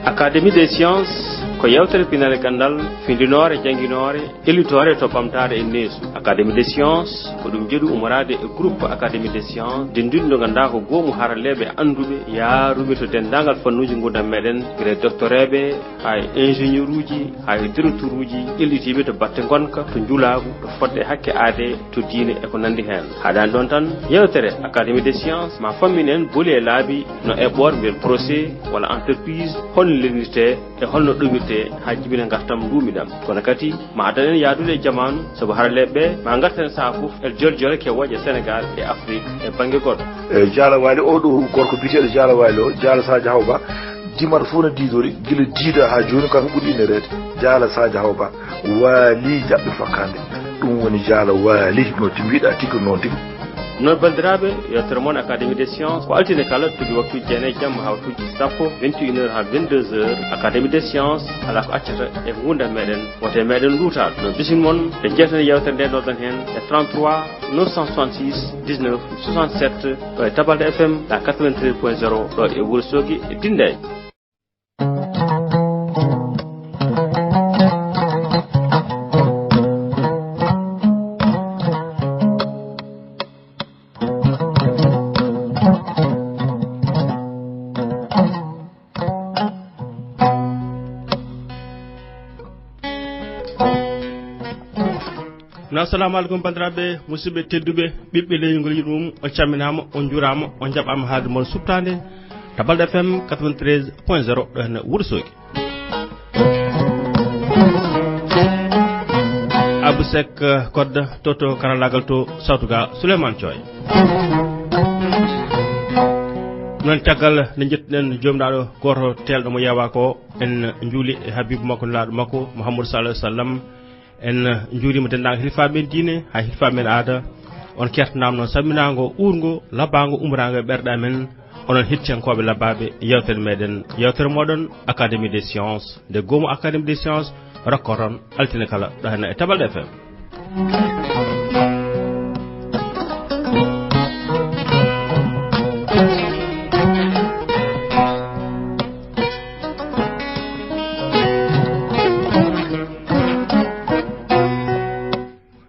Académie des sciences ko yewtere pinale gandal findinore janginore elitore to pamtare e nesu. Académie des sciences ko dum jeedu umorade e groupe Académie des sciences dindindo ganda ko gomu haralebe andube yaaruɓe to dendangal fannuji gurdam meden gre doctorebe hay ingénieur uji hay directeur uji ellitibe to batte gonka to julagu to fodde hakke ade to diine e ko nandi hen. Hadan don tan yewtere Académie des sciences ma faminen boli e laabi no e bor bir procès wala entreprise hol lenite e holno dumite ha jibina gartam dumidam kono kati ma adanen yaadude jamanu sabu haralebe ma gartan sa fuf el joljole ke woje Sénégal e Afrique e bangi god jala wali o do gorko bitedo jala wali o jala Sadio Hawba dimar funa didori gila dida ha joni kan budi ne red jala Sadio Hawba wali jabbe fakande dum woni jala wali no timbida tiko non tiko non bandiraɓe yewtere moon Académie des sciences ko altine kala togi waktu jeenay jamma hawtuji sappo 21h ha 22h Académie des sciences ala ko accata e gunda meɗen wote meɗen luutal no bisin moon ɓe jettani yewtere nde ɗoɗon hen e 33 966 19 67 ɗo e Tabalde FM la 93.0 ɗo e Wourossogui e Dindé. Assalamu alaikum bandiraɓe musidɓe tedduɓe ɓiɓɓe leyngol yiɗum on camminama on jurama on jaɓama haalde moon subtande Tabalde FM 93.0 ɗo hen Wourossogui. Abou Seck kodda toto karallagal to sawtuga Souleymane Thioye non caggal nde jettuɗen jomiraɗo goto telɗo mo yewa ko en juuli e Habibou makko nelaɗo makko Mouhamadou sallallahu alaihi wasallam en juurima dendagal hilfaɓe men diine ha hilfaɓe men aada on kertanama noon samminago urgo labbago umrago e ɓerɗa men onon hettiyankoɓe labbaɓe yewtere meɗen yewtere moɗon Académie des sciences nde gomo Académie des sciences rakkoton altine kala ɗo hen e Tabalde FM.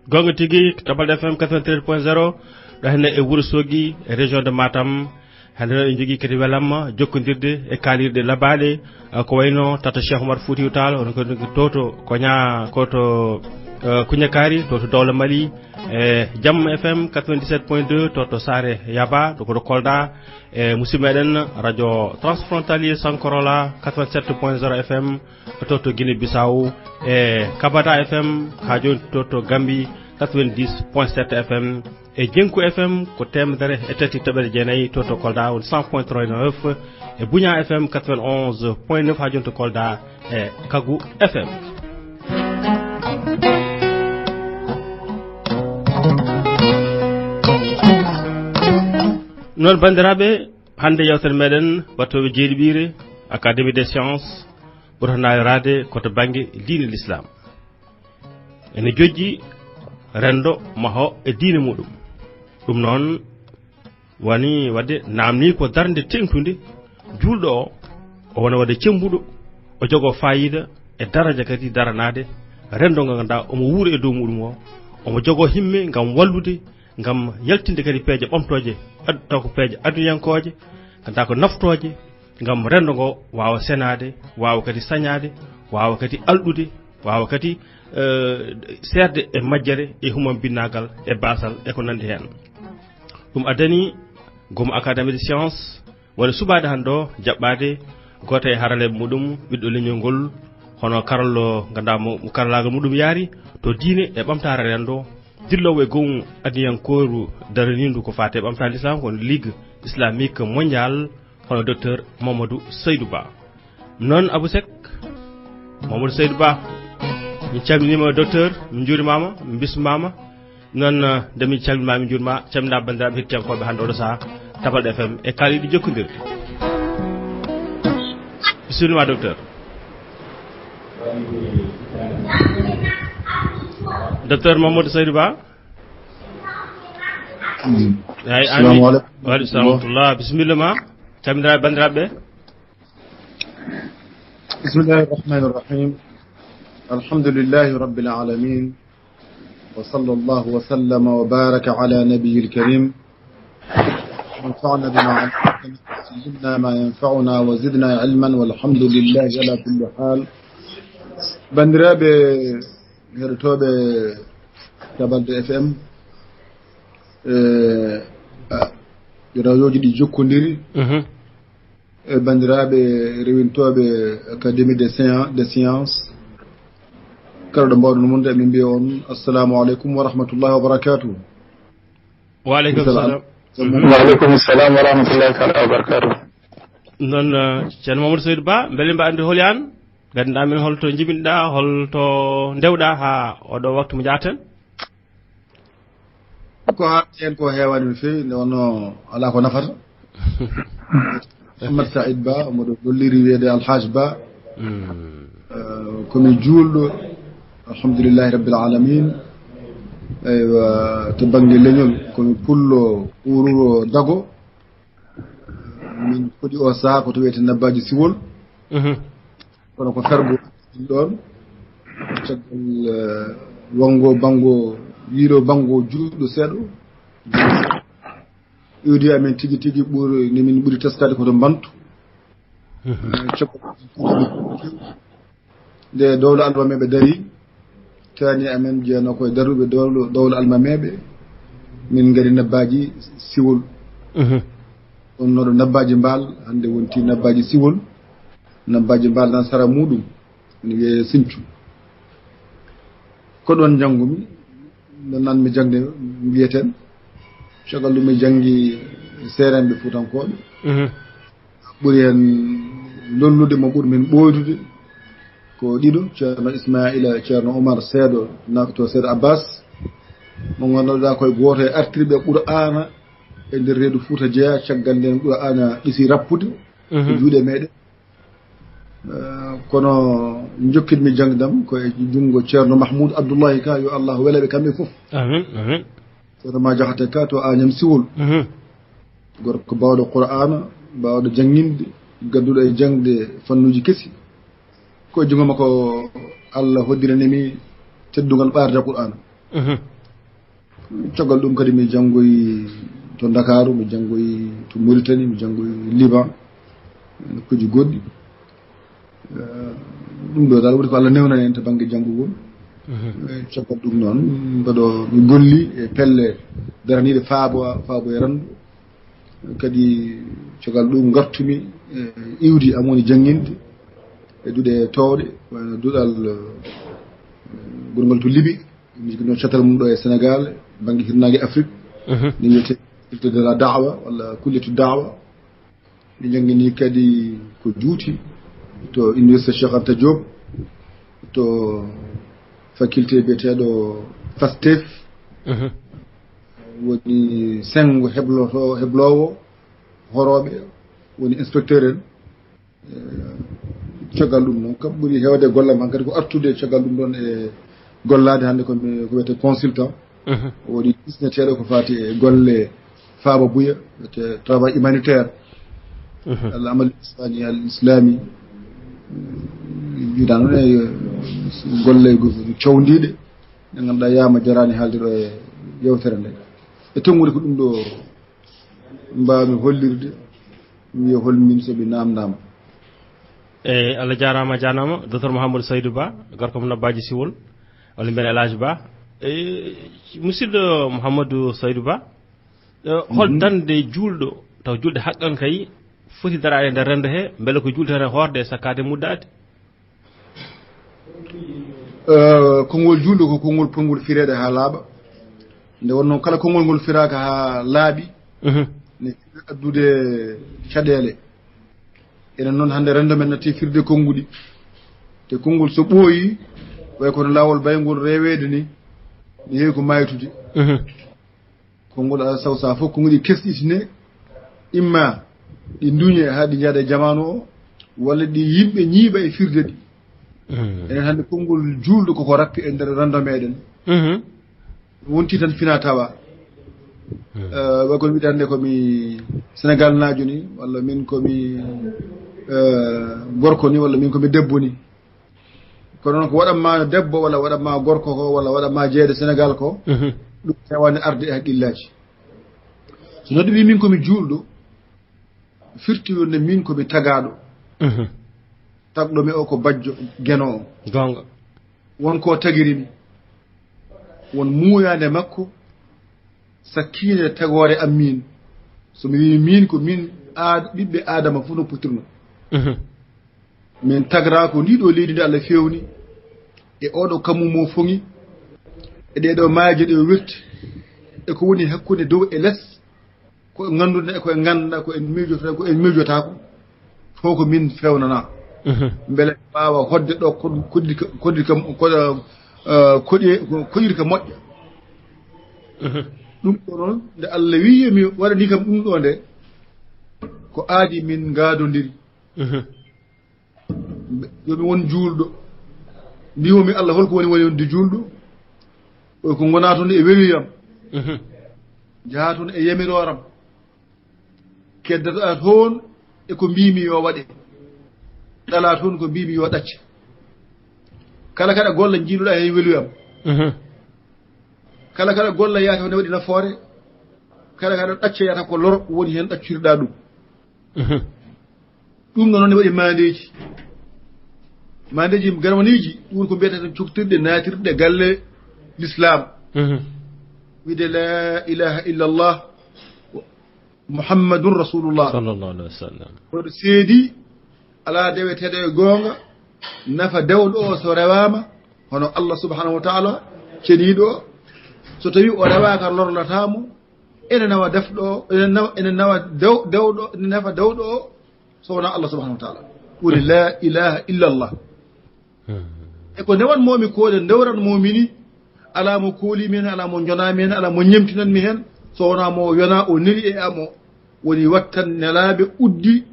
gonga tigui Tabalde FM 93.0 ɗo henne e Wourossogui e région de Matam hande en jogui kadi welamma jokkodirde e kalirde labbaɗe ko wayno tata Cheikh Oumar Foutiyou Tall on ko toto koña koto Kuñakari toto Dawla Mali e Jam FM 97.2 toto Sare Yaba ɗo koto Kolda e musidɓe meɗen radio transfrontalier Sankorola 87.0 FM toto Guinée Bissau e Kabata FM ha joni toto Gambie 90.7 FM e Jenku FM ko temedere e tati toɓere jeenayyi toto Kolda woni 100.39 e Buña FM 91.9 ha joni to Kolda e Kagou FM. non bandiraɓe hande yewtere meɗen wattoɓe jeeɗiɓire Académie des sciences ɓurata yorade koto banggue diine l'islam ene jojji rendo maho e diine muɗum ɗum noon woni wadde namni ko darde tengtude julɗo o wona wadde cembuɗo o jogo fayida e daraja kadi daranade rendo ngo ganduɗa omo wuuro e dow muɗum o omo jogo himme gam wallude gam yaltinde kadi peeje ɓamtoje taw ko peeje aduniyankoje ganduɗa ko naftoje gam rendo ngo wawa senade wawa kadi sañade wawa kadi alɗude wawa kadi serde e majjere e humam binnagal e basal e ko nandi hen ɗum addani gomo Académie des sciences woni subade hande o jaɓɓade goto e haraleɓe muɗum ɓiɗɗo leñol ngol hono karallo ganduɗa mo karallagal muɗum yaari to diine e ɓamtare rendo dillowo e gomu adiyankoru daranindu ko fate ɓamtare l'islam kono ligue islamique mondial hono docteur Mamadou Seydou Ba non Abou Seck Mamadou Seydou Ba mi calminima docteur mi juurimama mi bismama non demi calminima mi juurima calminama bandiraɓe hettiyankoɓe hande oɗo saaha Tabalde FM e kaliɗi jokkodirde bisimillama docteur. docteur Mamadou Seydou Ba ay ami wa rahmatullah bismillah ma calminiraɓe bandiraɓe بسم الله الرحمن الرحيم. الحمد لله رب العالمين، وصلى الله وسلم وبارك على نبي الكريم. انفعنا بما علمنا ما ينفعنا وزدنا علما، والحمد لله على كل حال. بندرابي هرتوبي Jabalde FM radioji ɗi jokkondiri e bandiraɓe rewintoɓe académie des sciences kala ɗo mbawɗo no munde min mbiya on assalamu aleykum wa rahmatullahi wa barakatuh. Waaleykum salam. Waaleykum salam wa rahmatullahi taala wa barakatuh. Non ceerno Mamadou Saydou Ba, beele mba andi holyan ganduɗa min holto jibinɗa holto ndewɗa ha oɗo waktu mo jaaten. ko haten ko heewani no feewi nde wonno ala ko nafata. Ahmad Saïd Ba omoɗo golliri wiyede Alhaj Ba komi juulɗo alhamdulillahi rabbil alamin. Eywa to banggue leñol komi pullo ururo dago min koɗi o saha ko to wiyete nabbaji siwol kono ko fergo ɗon caggal wongo bango yiilo bango juuɗo seeɗo iwdi amen tigi tigi ɓuri ni min ɓuri teskade koto mbantu nde dowlo almameɓe dari tani amen jeeyano koye daruɓe dowlo almameɓe min gari nabbaji siwol on noɗo nabbaji mbaal hande wonti nabbaji siwol nabbaji mbaal nan sara muɗum ne wiye Sinthiou ko ɗon janggumi nde nan mi jangde mbiyeten caggal ɗum mi jangi seerenɓe fuutankoɓe ɓuri hen lollude mo ɓuri men ɓoydude ko ɗiɗo ceerno Ismaila ceerno Oumar Seeɗo nafto Seeɗo Abbas mo ganduɗa koye goto e artirɓe Qur'ana e nder reedu Fouta Jeeya caggal nden Qur'ana ɗisi rappude e juuɗe meɗen kono jokkidmi jangdam koye junngo ceerno Mahmoud Abdoullahi Ka yo Allah welaɓe kamɓe fof. Amin amin. ceerno ma Jaxate Ka to Agnam Siwol gorko bawɗo Qur'ana bawɗo janginde gadduɗo e jangde fannuji kesi koye jungo makko Allah hoddiranimi teddugal ɓarde Qur'ana. caggal ɗum kadi mi janngoyi to Dakaru, mi janngoyi to Mauritanie, mi janngoyi Liban nokkuji goɗɗi. ɗum ɗo dal ɓuri ko Allah newnan en to banggue janngugol. caggal ɗum noon mbaɗo mi golli e pelle daraniɗe faabo e randu kadi caggal ɗum gartumi iwdi am woni jannginde e duuɗe towɗe wayno duuɗal ɓurgol to Libi mi jogui noon catal mum ɗo e Sénégal banggue hirnague Afrique ni wiyete culture de la da'wa walla kullatu da'wa mi janngini kadi ko juuti to université Cheikh Anta Diop to faculté biyeteɗo FASTEF woni sengo heblowo horoɓe woni inspecteur en caggal ɗum noon kam ɓuuri hewde gollam han kadi ko artude caggal ɗum ɗon e gollade hannde ko wiyete consultant woni ɗisneteɗo ko fati e golle Faba Bouya wiyete travail humanitaire al amal insani al islami jiiɗa noon e golle cowdiɗe ɗe ganduɗa yama jarani haalde ɗo e yewtere nde e tongude ko ɗum ɗo mbawmi hollirde mi wiya holmin soɓe namdama. Allah jarama janama docteur Mouhamadou Saydou Ba gorko mo nabbaji siwol walla mbiyen El Hadji Ba. Musidɗo Mouhamadou Saydou Ba hol dande julɗo taw julɗe haqqan kay foti darade nder rendo he beele ko julde tan horde sakkade muddade. Konngol julɗo ko konngol pongol firede ha laaɓa nde wonno kala konngol ngol firaka ha laaɓi ne addude caɗele enen noon hannde rendo men natti firde konnguɗi te konngol so ɓooyi way kono laawol baygol rewede ni ne heewi ko maytude konngol ala saw sa fof konguɗi kesɗitine imma ɗi duñe ha ɗi jaada e jamanu o walla ɗi yimɓe ñiiɓa e firde ɗi enen hannde konngol juulɗo koko rappi e nder rendo meɗen wonti tan fina tawa way kono wiide hannde komi Sénégal najo ni walla min komi gorko ni walla min komi debbo ni kono noon ko waɗatma debbo walla waɗatma gorko ko walla waɗatma jeeyde Sénégal ko ɗum hewani arde e haqqillaji so nodde wi min komi juulɗo firti wonde min komi tagaɗo tagɗomi o ko bajjo geno o gonga wonko tagirimi won muuyande makko sakkine tagore am min somi wi min ko min ɓiɓɓe adama fof no putirno min tagra ko ndiɗo leydi nde Allah fewni e oɗo kammumo foŋi e ɗeɗo maaje ɗe werti e ko woni hakkude dow e less ko gandude e koye ganduɗa ko en miijotata ko en miijotako fof ko min fewnana beele mbawa hodde ɗo koɗiri ka moƴƴa ɗum ɗo noon nde Allah wi mi waɗani kam ɗum ɗo nde ko aadi min gaadodiri yomi won juulɗo mbimomi Allah holko woni wonde juulɗo o ko gona toon e weluyam jaha toon e yamiroram keddata toon e ko mbimi yo waɗe ɗala toon ko mbimi yo ɗacce kala kaɗa golla jiiluɗa hen weluyam kala kaɗa golla yata ko ne waɗi nafoore kala kaɗa ɗacce yata ko loro woni hen ɗaccirɗa ɗum ɗum noon ne waɗi mandeji garwaniji ɗum woni ko mbiyetata coktirɗe natirɗe galle l'islam wiide la ilaha illa allah muhammadun rasulullah sallallahu alaihi wasallam oɗo seedi ala deweteɗo e goonga nafa dewɗo o so rewama hono Allah subhanahu wa ta'ala ceniɗo o so tawi o rewaka lorlatamo ene nawa defɗo ene nawa dewɗo ene nafa dewɗo o so wona Allah subhanahu wa ta'ala woni la ilaha illa allah e ko newanmomi koode dewranmomi ni ala mo koolimi hen ala mo jonami hen ala mo ñemtinanmi hen so wona mo yona o neli e am o woni wattan nelaɓe uddi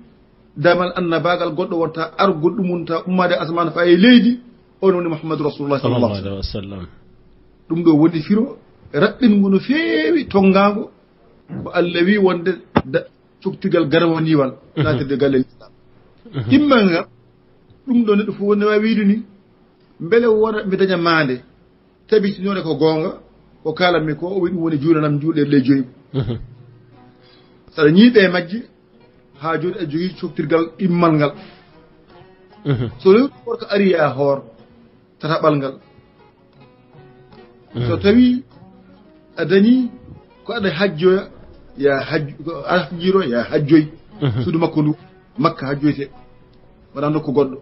damal annabagal goɗɗo wonta argol ɗum wonta ummade asmane fa e leydi on woni Muhammadu rasulullah sallallahu alaihi wasallam ɗum ɗo woni firo raɓɓingo no feewi tongago ko Allah wi wonde cuktigal garwaniwal natirde galle l'islam immal ngal ɗum ɗo neɗɗo fof wonde wawi wiide ni beele wona mi daña mande tabitinode ko gonga ko kalanmi ko o wi ɗum woni juulanam juuɗe ley joyi saɗa ñiiɓe e majje ha joni a jogui coktirgal immal ngal so rewi worko ari a hoor tataɓal ngal so tawi a dañi ko aɗa hajjoya ya hajjiro ya hajjoy suudu makko ndu makka hajjoyte waɗa nokku goɗɗo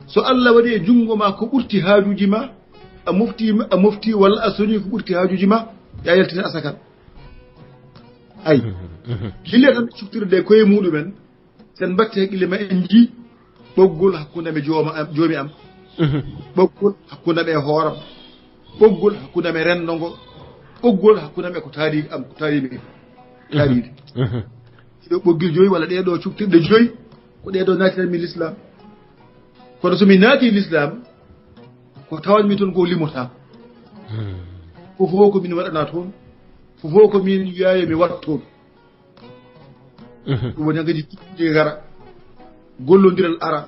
so Allah waɗi e jungo ma ko ɓurti haajuji ma a mofti walla a soñi ko ɓurti haajuji ma ya yaltina asakan ay hille tan cuktirde koye muɗumen sen batte haqqille ma en jii ɓoggol hakkude me joomi am ɓoggol hakkude me hooram ɓoggol hakkude me rendo ngo ɓoggol hakkude me ko taaridi am ko taarimi taaridi ɗiɗo ɓoggil joyi walla ɗeɗo cuktirɗe joyi ko ɗeɗo naatiranmi l'islam kono somi naati l'islam ko tawanmi toon ko limotako fofo ko min waɗana toon fofo ko min wiyayo mi wat toon ɗum woni kadi juɓɓude gara gollodiral ara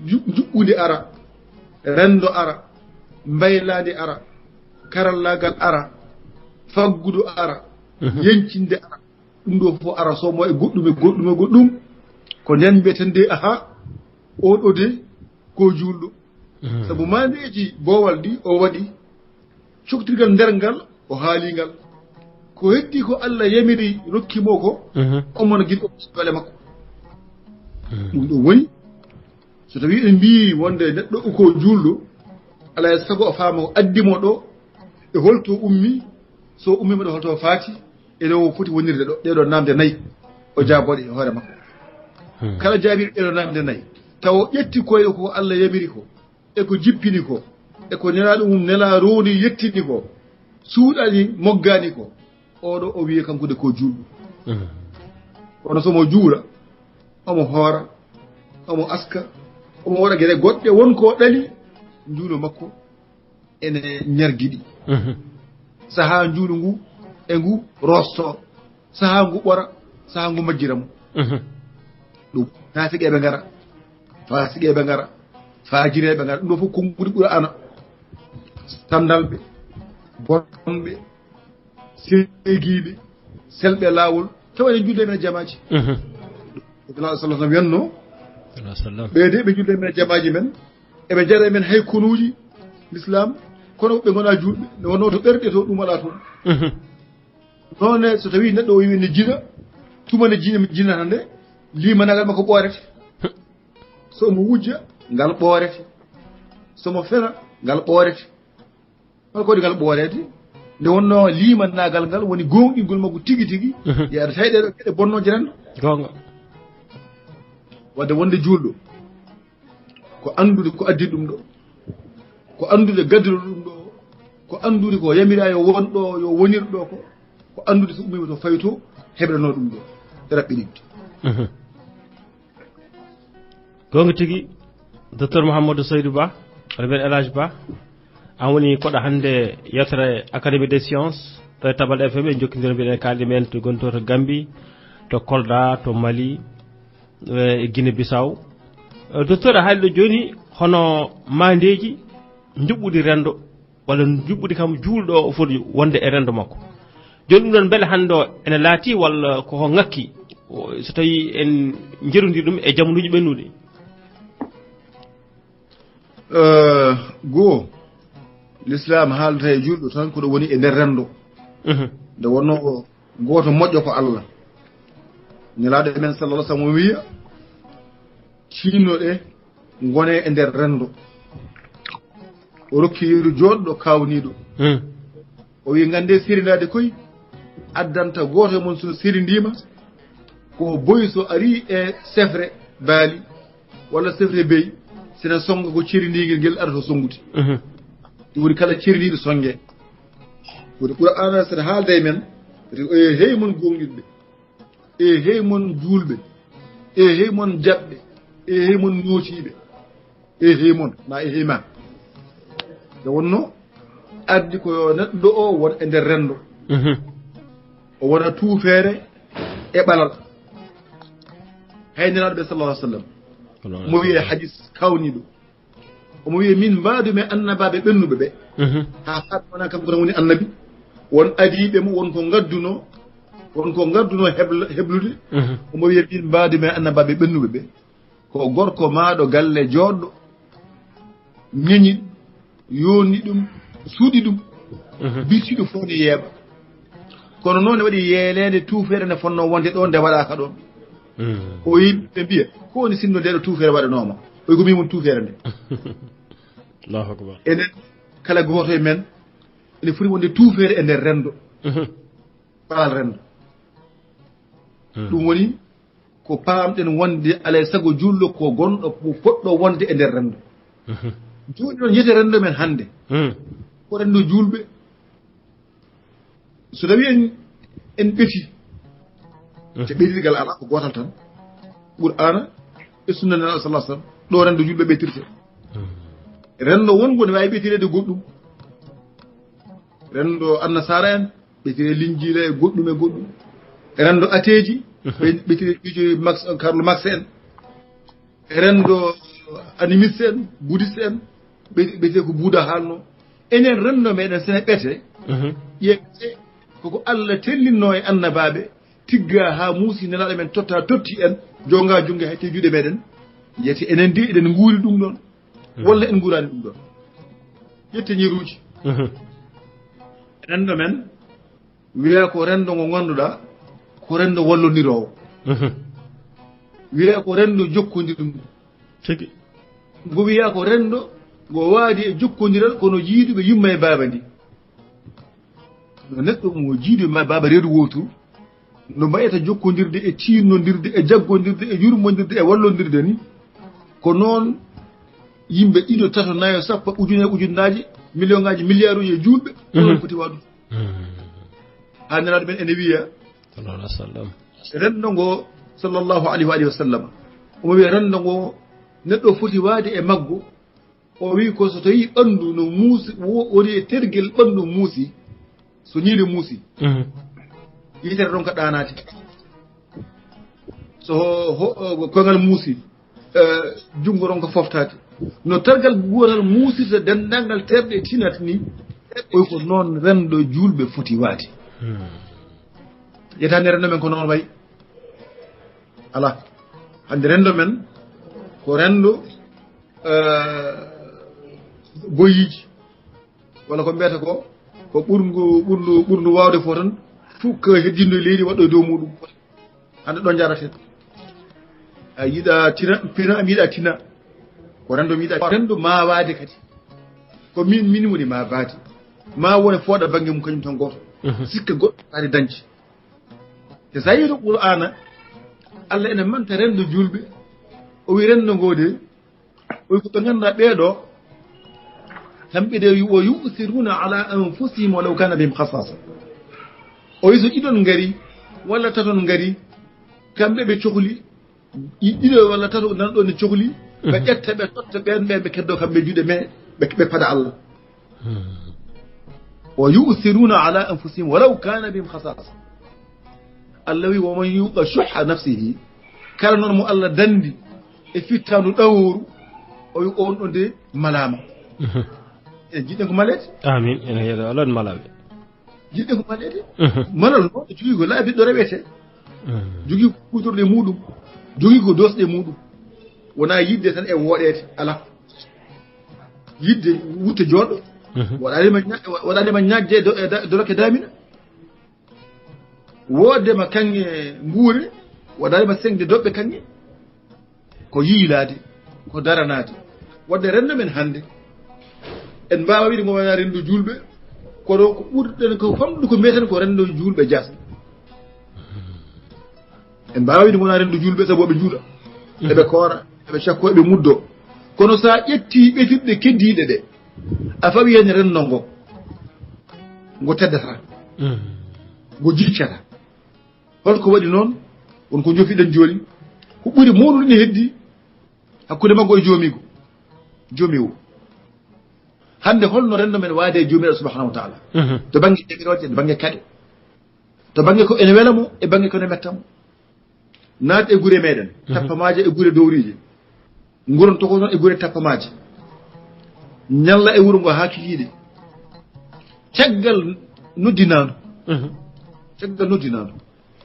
juɓɓude ara rendo ara mbaylade ara karallagal ara faggudu ara yencinde ara ɗum ɗo fof ara somo e goɗɗum ko nden mbiyeten de aha oɗo de ko julɗo sabu mandeji bowal ɗi o waɗi coktirgal nder ngal o haalingal ko heddi ko Allah yamiri rokkimo ko omon giɗo gole makko ɗum ɗo woni so tawi en mbi wonde neɗɗo ko julɗo ala e sago o faama o addimo ɗo e holto ummi so ummima ɗo holto faati ene o foti wonirde ɗo ɗeɗo namde nayyi o jaaboɗe e hoore makko kala jaabiɗo ɗeɗo namde nayyi taw o ƴetti koye ko Allah yamiri ko e ko jippini ko e ko nelaɗo mum nela rowni yettini ko suuɗani moggani ko oɗo o wiye kankude ko juulɗo kono somo juula omo hoora omo aska omo waɗa gueɗe goɗɗe wonko ɗali juulo makko ene ñarguiɗi saaha juulo ngu e ngu rosto saaha ngu ɓora saaha ngu majjira mo ɗum naafiqeɓe ngara fasiqeɓe ngara fajireɓe ngara ɗum ɗo fof konnguri ɓura ana tandalɓe bonɓe seegiɓe selɓe laawol tawa en julde men jamaji sallallahu alaihi wasallam yanno ɓeede ɓe julde men jamaji men eɓe jara men hay konuuji l'islam kono ɓe gona julɓe nde wonno to ɓerɗe to ɗum waɗa toon noone so tawi neɗɗo o wi ne jina tumane jinata nde limanagal makko ɓoorete somo wujja ngal ɓoorete somo fena ngal ɓoorete holko waɗi ngal ɓoorete nde wonno limanagal ngal woni gonɗingol makko tigi tigi yaada tawi ɗeɗo geɗe bonnoje renndo gonga wadde wonde julɗo ko andude ko addi ɗum ɗo ko andude gaddude ɗum ɗo ko andude ko yamira yo wonɗo yo wonirɗo ko andude so ummima to fawi to heɓrano ɗum ɗo raɓɓiɗigde gonga tigui docteur Mouhamadou Saydou Ba walla mbiyen Elage Ba an woni koɗo hannde yettere académie des sciences to e Tabal FM e jokkidira mbiɗen kalɗe men to gonto to Gambie to Kolda to Mali e Guinée Bissau docteur a haali ɗo joni hono mandeji juɓɓudi rendo walla juɓɓudi kam juulɗo o foti wonde e rendo makko joni ɗum ɗon beele hannde o ene laati walla koko ngakki so tawi en jerudiri ɗum e jamonuji ɓennuɗi goo l'islam haaldata e julɗo tan koɗo woni e nder rendo nde wonno goto moƴƴo ko Allah nelaɗo men sallallah sallam o wiya tinnoɗe gone e nder rendo o rokki yeru joɗɗo kawniɗo o wi gande sirindade koye addanta goto mon so sirindima ko boyi so ari e sefre baali walla sefre beyi sina songa ko cirindigel ngel ara to songuti ɗum woni kala cirindiɗo songue woni qur'ana sene haalda e men e hey mon gonɗiɗɓe e hey mon juulɓe e hey mon jaɓɓe e hey mon nootiɓe e hey mon ma e hey ma nde wonno addi ko neɗɗo o won e nder rendo o wona tuufere e ɓalal hay nelaɗo ɓe sallallah sallam mo wiye hadis kawniɗo omo wiye min mbaadumi annabaɓe ɓennuɓe ɓe ha fatmana kam kono woni annabi won adiɓe mo wonko gadduno heblude omo wiye min mbaadumi annabaɓe ɓennuɓe ɓe ko gorko maɗo galle joɗɗo ñeñi yonni ɗum suuɗi ɗum bitiɗo fof ne yeeɓa kono noon ne waɗi yeelede tuufere nde fonno wonde ɗon nde waɗaka ɗon o yimɓe mbiya ko woni sinno ndeɗo tuufere waɗanoma oy ko mimon tuufere nde allahu akbar enen kala goto e men ene foti wonde tuufere e nder rendo ɓalal rendo ɗum woni ko paamɗen wonde alay sago julɗo ko gonɗo ko poɗɗo wonde e nder rendo joni ɗon yete rendo men hannde ko rendo julɓe so tawi en ɓeti te ɓetigal ala ko gotal tan qur'ana e sunna nana sallah sallam ɗo rendo julɓe ɓetirte rendo wongo ne wawi ɓetirede goɗɗum rendo annasara en ɓetire linjila e goɗɗum rendo ateji ɓetire ɓijo Karl Marx en rendo animiste en bouddhiste en ɓetire ko Bouddha haalno enen rendo meɗen sene ɓete ƴeɓte koko Allah tellinno e annabaɓe tigga ha muusi nelaɗo men totti en jonga junge hay te juuɗe meɗen yete enen de eɗen guuri ɗum ɗon walla en guurani ɗum ɗon ƴette ñiruji rendo men wiya ko rendo ngo ganduɗa ko rendo wallodirowo wiya ko rendo jokkodirɗum tigi ngo wiya ko rendo ngo waadi e jokkodiral kono jiiduɓe yumma e baba ndi no neɗɗo mo jiidu ma baba reedu wotour no mbayata jokkodirde e tinnodirde e jaggodirde e yurmodirde e wallodirde ni ko noon yimɓe ɗiɗo tato nayo sappo ujunnaji million ngaji milliard uji e julɓe onon foti waɗum ha nelaɗo men ene wiya sallallahu alaihi wasallam rendo ngo sallllahu alayhi wa sallam omo wiya rendo ngo neɗɗo foti waade e maggo o wi ko so tawi ɓandu no muusi woni e terguel ɓandu muusi so ñiide muusi yitere ɗon ko ɗanate so koyngal muusi jungo ron ko foftade no targal gotal muusirta dendangal terɗe tinat ni oy ko noon rendo julɓe foti waade yetande rendo men ko noon wayi ala hande rendo men ko rendo boyiji walla ko mbiyata ko ɓurndu wawde fo tan fukk heddindo leydi waɗɗo dow muɗum hande ɗo jarate a yiɗa tina pina mi yiɗa tina ko rendo mi yiɗa rendo ma waade kadi ko min woni ma baade ma woni fooɗa banggue mum kañum tan goto sikka goɗɗo ari dañci te sa yiito qur'ana Allah ene manta rendo julɓe o wi rendo ngode oy ko ɓe ganduɗa ɓeeɗo kamɓe de o yusiruna ala anfusihim walaw kana bihim khasasa o wi so ɗiɗon ngari walla taton ngari kamɓe ɓe cohli ɗiɗo walla tato nan ɗo ne cohli ɓe ƴetta ɓe totta ɓen ɓe keddo kamɓe juuɗe me ɓe pada Allah o yusiruna ala anfusihim walaw kana bihim khasasa Allah wi woman yuqa shuhha nafsihi kala noon mo Allah dandi e fittanu ɗawru o wi on ɗo nde malama e jiɗɗen ko malede amin ene yeeɗa alon malaɓe jiɗɗen ko malede malal noon e jogui ko laabiɗɗo rewete jogui ko kutorɗe muɗum jogui ko dosɗe muɗum wona yidde tan e woɗede ala yidde wutte joɗɗo waɗanima ñagde doloke damina wodema kanŋe nguure waɗanima sengde doɓɓe kanŋe ko yiilade ko daranade wadde rendo men hande en mbawa wiide ngo wona rendo julɓe kono ko ɓurɗen ko famɗude ko mbiyeten ko rendo julɓe jasɗe en mbawa wiide ngo wona rendo julɓe sabu ɓe juuɗa eɓe koora eɓe cakko eɓe muddo kono sa ƴetti ɓetirɗe keddiɗe ɗe a fawi hen rendo ngo teddata ngo jiccata holko waɗi noon wonko jofiɗen joni ko ɓuri mawnude ne heddi hakkude maggo e joomiwo hande holno rendo men waade e joomiɗo subhanahu wa taala to banggue jagirode to banggue kaaɗe to banggue ko ene welamo e banggue ko ne mettamo naat e guure meɗen tappamaje e guure dowrije guron to ko noon e guure tappamaje ñalla e wuuro ngo ha kikiɗe caggal noddinano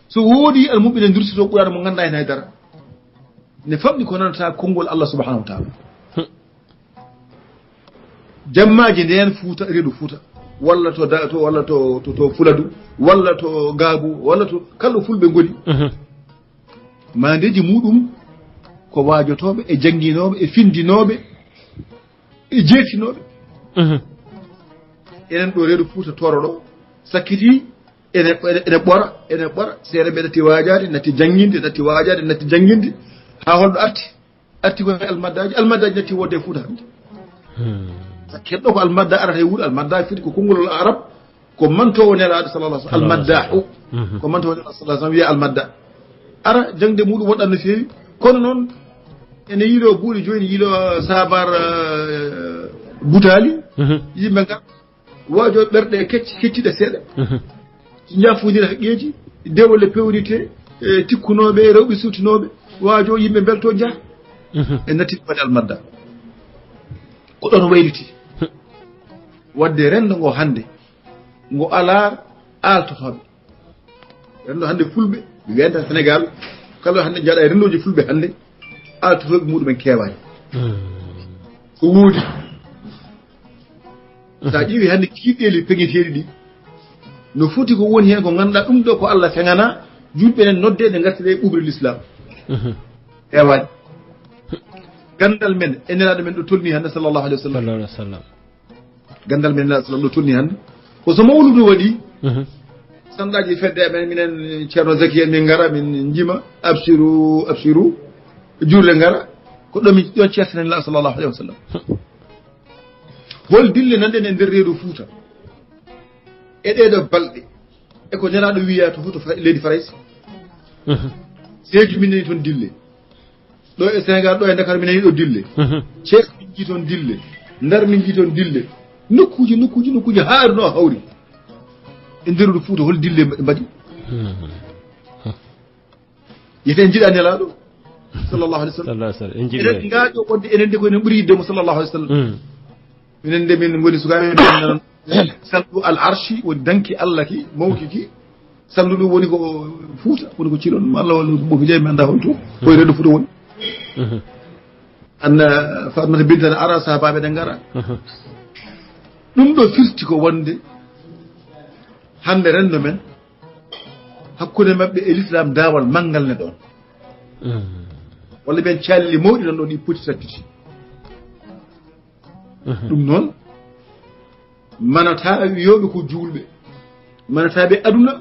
so woodi almuɓe ne dursito ɓurano mo ganduɗa hen haydara ne famɗi ko nanata konngol Allah subhanahu wa taala jammaji nden Fuuta reedu Fuuta walla to Fuladu walla to Gaabu walla to kala fulɓe ngoni mandeji muɗum ko waajotoɓe e jannginoɓe e findinoɓe e jeetinoɓe enen ɗo reedu Fuuta toro ɗo sakkiti ene ɓora seere ɓe natti waajade natti jannginde ha holɗo arti ko almaddaji natti wodde e Fuuta hande kedɗo ko almadda arata e wuuro almadda fiti ko konngol arab ko mantowo nelaɗo sallallah sallam almaddahu ko mantowo nelaɗo sallah sallam wiya almadda ara jangde muɗum woɗɗan no feewi kono noon ene yiilo buuɗi joni yiilo sabar butali yimɓe ngar waajo ɓerɗe kecciɗe seeɗa jafodira haqqeji dewolle pewrité tikkunoɓe rewɓe sutinoɓe waajo yimɓe belto jaa e natti waɗi almadda ko ɗon wayliti wadde rendo ngo hande ngo ala altotoɓe rendo hande fulɓe mi wiyanta Sénégal kala hande jaaɗa e rendoji fulɓe hande altotoɓe muɗumen kewani ko woodi sa ƴeewi hande kiiɗeli peŋeteɗi ɗi no foti ko woni hen ko ganduɗa ɗum ɗo ko Allah feŋana julɓe nen nodde ɗe gartire ɓuɓre l'islam hewani gandal men e nelaɗo men ɗo tolni hande sallallahu alayhi wa sallam gandal men nelaɗo sallam ɗo tolni hande ko so mawludu waɗi sandaji fedde men minen ceerno Zaki en min gara min jima absiru juurle ngara ko ɗo min ɗon ceertane nelaɗo sallallahu alayhi wa sallam hol dille nanɗen e nder reedu Fuuta e ɗeɗo balɗe e ko nelaɗo wiya to hoto leydi Farais seeju min nani toon dille ɗo e Sénégal ɗo e Dakar min nani ɗo dille Cees min jii toon dille Ndar min jii toon dille nokkuji haari no hawri e nder reedu Fuuta hol dille mbaɗi yeten jiɗa nelaɗo sallallahu alaihi wasallam enen ngaaƴo wonde enen de ko enen ɓuri yiddemo sallallahu alaihi wasallam minen de min ngoni sukaɓe men sallu al arshi woni danki Allah ki mawki ki sallu ɗum woni ko Fuuta woni ko Cilon Allah walla ɓoki jeyi mi anda holto koye reɗo Fuuta woni anna Fatmata Binta ne ara sahabaɓe ɗe ngara ɗum ɗo firti ko wonde hande renndo men hakkude maɓɓe e l'islam daawal manngal ne ɗon walla ɓen calli mawɗi ɗon ɗo ɗi poti sakkiti ɗum noon manata wiyoɓe ko juulɓe manataɓe aduna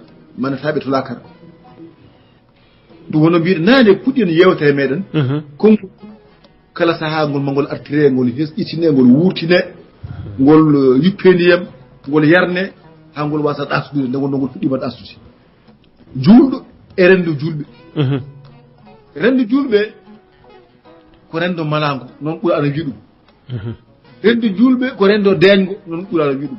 manataɓe to lakara ɗum wono mbiɗa naane puɗɗi yewtere meɗen konko kala sahaa ngol ma ngol artire ngol hesɗitine ngol wurtine ngol yuppe ndiyam ngol yarne ha ngol wasa ɗasdude nde wonno ngol fuɗɗima ɗasdude juulɗo e rendo julɓe rendo julɓe ko rendo malango noon ɓuura ana wiɗum rendo julɓe ko rendo deeñgo noon ɓuura ana wiɗum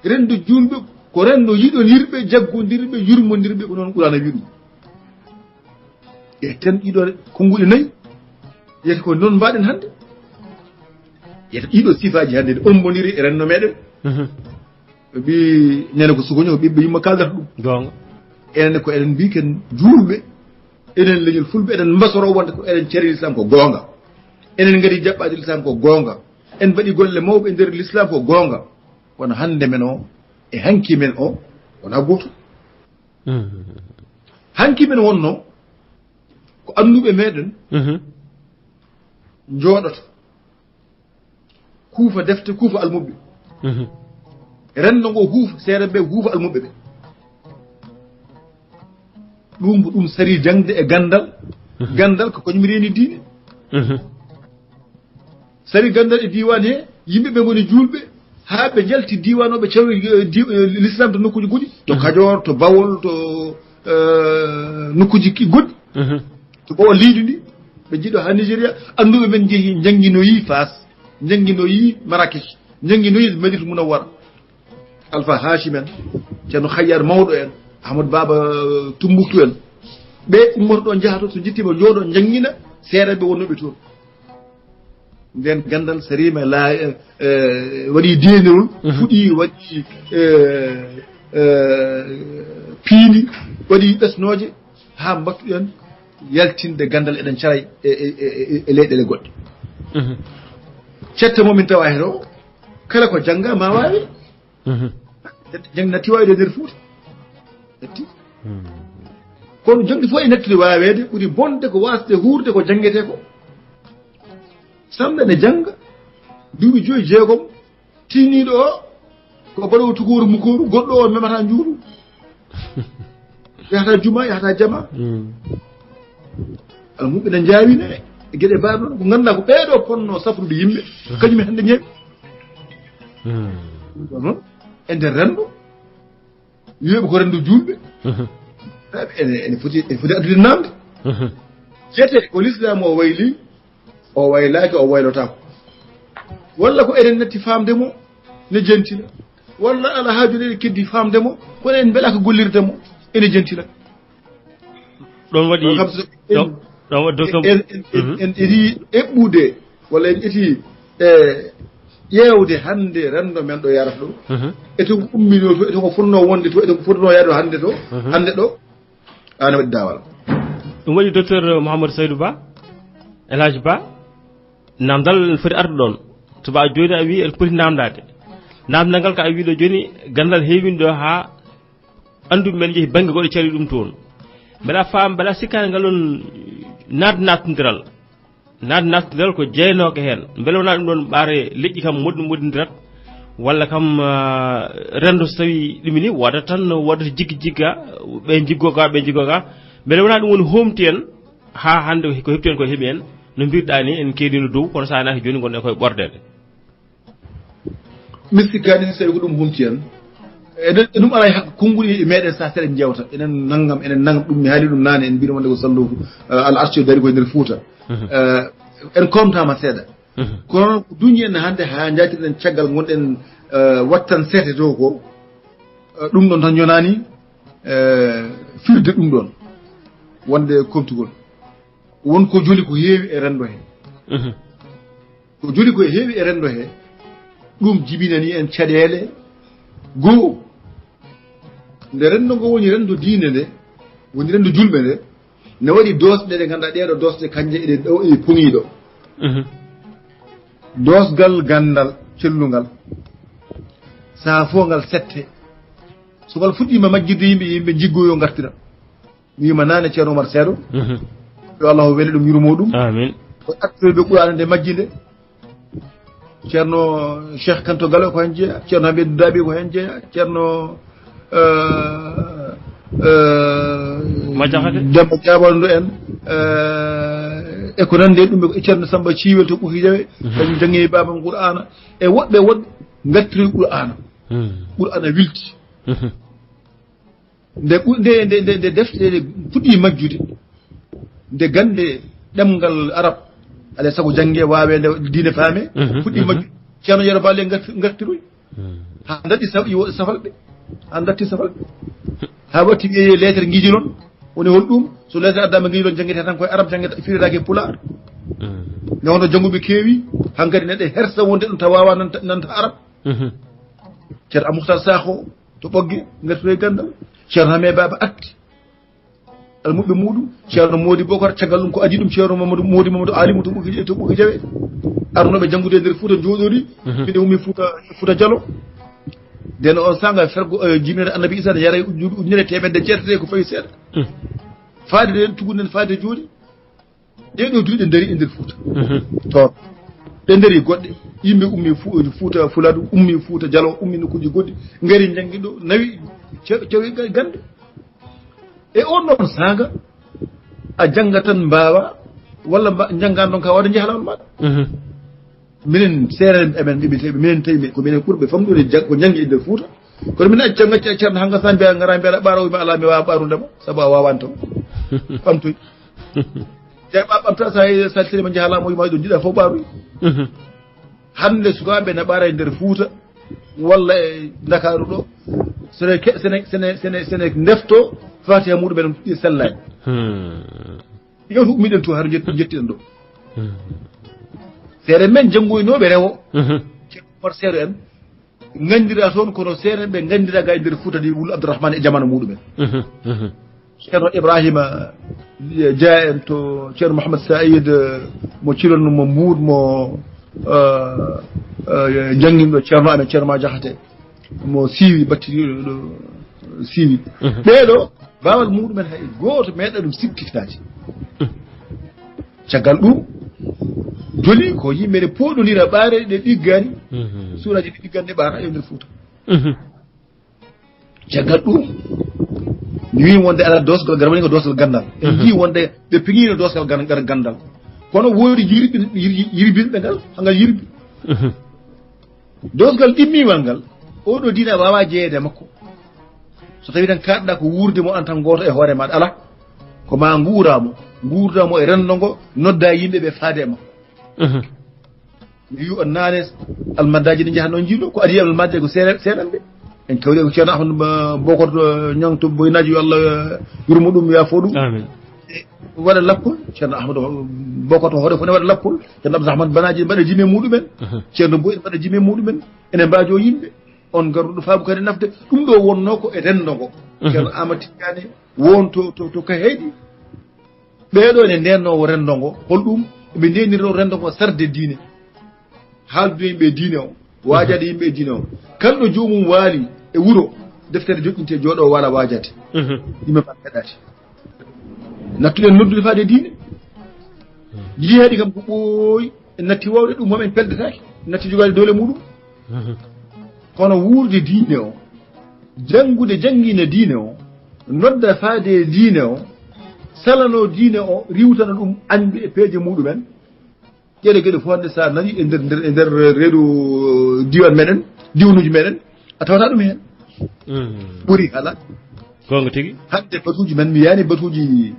rendo julɓe ko rendo yiɗonirɓe jaggodirɓe yurmodirɓe ko noon ɓuura ana wiɗum e ten ɗiɗo konnguɗi nayyi yete ko noon mbaɗen hannde yeta ɗiɗo sifaji hannde ne ombodiri e renno meɗen ɓi nene ko sukoño ko ɓiɓɓe yumma kaldata ɗum gonga enen ko eɗen mbi ken julɓe enen leñol fulɓe eɗen mbasoro wonde ko eɗen cari l'islam ko gonga enen gadi jaɓɓade l'islam ko gonga en mbaɗi golle mawɓe e nder l'islam ko gonga kono hannde men o e hanki men o wona goto hanki men wonno ko anduɓe meɗen jooɗoto kuufa defte kuufa almuɓe rendo ngo huufa seeɗa ɓe huufa almuɓe ɓe ɗum sari jangde e gandal gandal ko kañum reeni diine sari gandal e diwan he yimɓeɓe goni julɓe ha ɓe jalti diwan o ɓe cawi l'islam to nokkuji goɗɗi to Kajoor to Bawol to nokkuji goɗɗi to Bawol liiɗi ndi ɓe jiiɗo ha Nigéria anduɓe men jeehi jangguinoyi Fas jangguinoyi Marrakech jangguinoyi Madinatul Munawwara Alpha Hachim en ceerno Hayyar mawɗo en Ahmadou Baba Tumbuktu en ɓe ummoto ɗo jaahato so jettima jooɗo jangguina seeɗaɓe wonnoɓe toon nden gandal sarima waɗi denirol fuɗi waɗi piindi waɗi ɓesnoje ha mbattuɗen yaltinde gandal eɗen cara e leyɗele goɗɗe cetta momin tawa hen o kala ko jangga ma wawi jangde natti wawide nder Fuuta natti kono jangde fof e nattude wawede ɓuuri bonde ko wasde hurde ko jangguete ko samɗa ne jangga duuɓi 5 jeegom tinniɗo o ko baɗowo tugoru mukoru goɗɗo o memata juuru yahata juma yahata jama almuɓe ne jawine e gueɗe mbaɗ noon ko ganduɗa ko ɓeeɗo ponno safrude yimɓe kañum hande ñeeɓe ɗo noon e nder rendo wiyoɓe ko rendo julɓe ene foti addude namde jete ko l'islam o wayli o waylaki o waylotako walla ko eɗen natti famde mo ne jentila walla ala haaju ɗe keddi famde mo kono en beelaka gollirde mo ene jentila ɗon waɗi ɗon waɗi docteur en eti eɓɓude walla en eti ƴeewde hannde renndo men ɗo yarata ɗo eto ko ummino to eto ko fotno wonde to eto ko fotno yaade hannde to hannde ɗo ana waɗi daawal ɗum waɗi docteur Mouhamadou Saydou Ba El Hadj Ba namdal foti arde ɗon tuba joni a wi en poti namdade namdal ngal ko a wi ɗo joni gandal heewini ɗo ha anduɓe men jeehi banggue goɗo cari ɗum toon mbeɗa faam mbeɗa sikkani ngal ɗon natnodiral ko jeynoka hen beele wona ɗum ɗon ɓaare leƴƴi kam moɗodirat walla kam rendo so tawi ɗumini waɗat tan waɗata jigga ɓe jiggoga beele wona ɗum woni homti en ha hande ko hepti en ko heeɓi en no mbirɗa ni en keedino dow kono sa naaki joni gonɗen koye ɓordede mi sikkani so tawi ko ɗum humti en e ɗum ala hakko konnguɗi meɗen sa seɗen jewta enen naggam ɗum mi haali ɗum nane en mbino wonde ko sallu al arci dari koye nder Fuuta en komtama seeɗa kono duñi en hannde ha jatirɗen caggal gonɗen wattan seete to ko ɗum ɗon tan yonani firde ɗum ɗon wonde komtugol wonko joli ko heewi e rendo he ko joli ko heewi e rendo he ɗum jibinani en caɗeele goo nde rendo ngo woni rendo diine nde woni rendo julɓe nde ne waɗi dosɗe ɗe ganduɗa ɗeɗo dosɗe kanje eɗe ɗo e puŋiɗo dosgal gandal cellungal saa fo ngal sette so ngal fuɗɗima majjirde yimɓe jiggoyo gartira mi wima nane ceerno Oumar Seeɗo yo Allah weli ɗum yurmo ɗum amin o artoɓe ɓurano nde majjinde ceerno Cheikh Kanto Galo ko hen jeeya ceerno Hamidou Daɓi ko hen jeeya ceerno majahade Demba Diabaldo en e ko nande ɗum e ceerno Samba Ciwel to ɓuki jawe kañum jangi babam Qur'ana e woɓɓe gattiri Qur'ana Qur'ana wilti nde defte ɗe fuɗɗi majjude nde gande ɗemgal arab alay sago jangge wawe nde diine faame fuɗɗi majjude ceerno Yero Balle gartiroy ha daɗɗi safalɓe ha datti safalɓe ha watti ɓiye lettre guijilon woni hol ɗum so lettre addama guijilon jangguete tan koye arab jangguete firiraki pular nde wonno jannguɓe keewi hankkadi neɗɗo hersa wonde ɗum taw wawa nanta arab ceerno Amoukhtar Sakho to ɓogge gartiroy gandal ceerno Hame Baba atti almuɓe muɗum ceerno Modi Bokar caggal ɗum ko adi ɗum ceerno Modi Mamadou Alimu to ɓuki jawe arnoɓe janngude e nder Fouta jooɗori mbiɗe ummi Fouta Dialo nden on sanga fergo jimnede Annabi Isa ne yara ujunere temedde jeetati ko fayi seeɗa faade ɗen tugude nden faade jooɗi ɗeɗo duuɗe daari e nder Fouta toon ɗe daari goɗɗe yimɓe ummi Fouta Fuladu ummi Fouta Dialo ummi nokkuji goɗɗi ngari janggi ɗo nawi cewi gande e on ɗon sanga a jangga tan mbawa walla janggan ɗon ka wawde jahalawol maɗa minen seere emen ɓiɓiteɓe minen tawi ko minen ɓurɓe famɗude ko janggi e nder Fouta kono min acca gacci ceerno hanga sa mbiya gara mbiyaɗa ɓarawima ala mi wawa ɓarudema saabu a wawani taw ɓamtoy jeeɓa ɓamta sa saltinima jahalama yima ɗo jiiɗa fof ɓaruy hande sukaɓe ne ɓaara e nder Fouta walla e Dakaru ɗo sene defto fatiha muɗumen ɗi sellani yewtu ummiɗen to har jettiɗen ɗo seere men janngoynoɓe rewo ceerno Oumar Seeɗo en gandira toon kono seere ɓe gandira ga e nder Fouta ndi Wulu Abdourahmane e jamana muɗumen ceerno Ibrahima Dia en to ceerno Mouhamed Saïd mo cilonno mo Mbuud mo jangguimɗo ceerno amen ceerno Ma Diakhaté mo siiwi battiniɗo ɗo siiwi ɓeeɗo bawal muɗumen hay goto meeɗa ɗum sikkitaki caggal ɗum joli ko yimɓe ɗe poɗodira ɓaare ɗe ɗiggani suuraji ɗi ɗiggani ɗe ɓaara e nder Fouta caggal ɗum mi wi wonde ala dosgal gara woni ko dosgal gandal en jii wonde ɓe piŋino dosgal gandal kono woodi yirbinɓe ngal hangal yirbi dosgal ɗimmimal ngal oɗo diina wawa jeeyede makko so tawi tan kaɗɗa ko wurde mo an tan goto e hoore maɗa ala ko ma guurdamo e rendo ngo nodda yimɓe ɓe faade e makko mi wi on naane almaddaji ɗi jahatno jiiɗo ko adi almadde ko seeɗan ɓe en kawri ko ceerno Ahmadou Bokor ñangto boynaji yo Allah yurmo ɗum ya fo ɗum waɗa lappol ceerno Ahmadou Bokor to hoore fo ne waɗa lappol ceerno Abdourahmane Banaji mbaɗa jime muɗumen ceerno Boy mbaɗa jime muɗumen enen mbajo yimɓe on garuɗo faabu kadi nafde ɗum ɗo wonno ko e rendo ngo ceerno Amadou Tidiane won to ka heeɗi ɓeeɗo ne ndennowo rendo ngo holɗum ɓe ndenirno rendo ngo sarde diine haaldude yimɓe diine o waajade yimɓe diine o kalɗo jomum waali e wuro deftere joƴƴinte jooɗo waala waajade yimɓe fa heɗati nattuɗen noddude faade diine jiheeɗi kam ko ɓooyi en natti wawde ɗum momen peldetake natti jogade dole muɗum kono wuurde diine o jangguine diine o nodda faade diine o salano diine o riwtana ɗum andi e peeje muɗumen ƴeɗe gueɗe fof hande sa nani e nder reedu diwan meɗen diwanuji meɗen a tawata ɗum hen ɓuuri ala gonga tigui hande batuji men mi yani batuji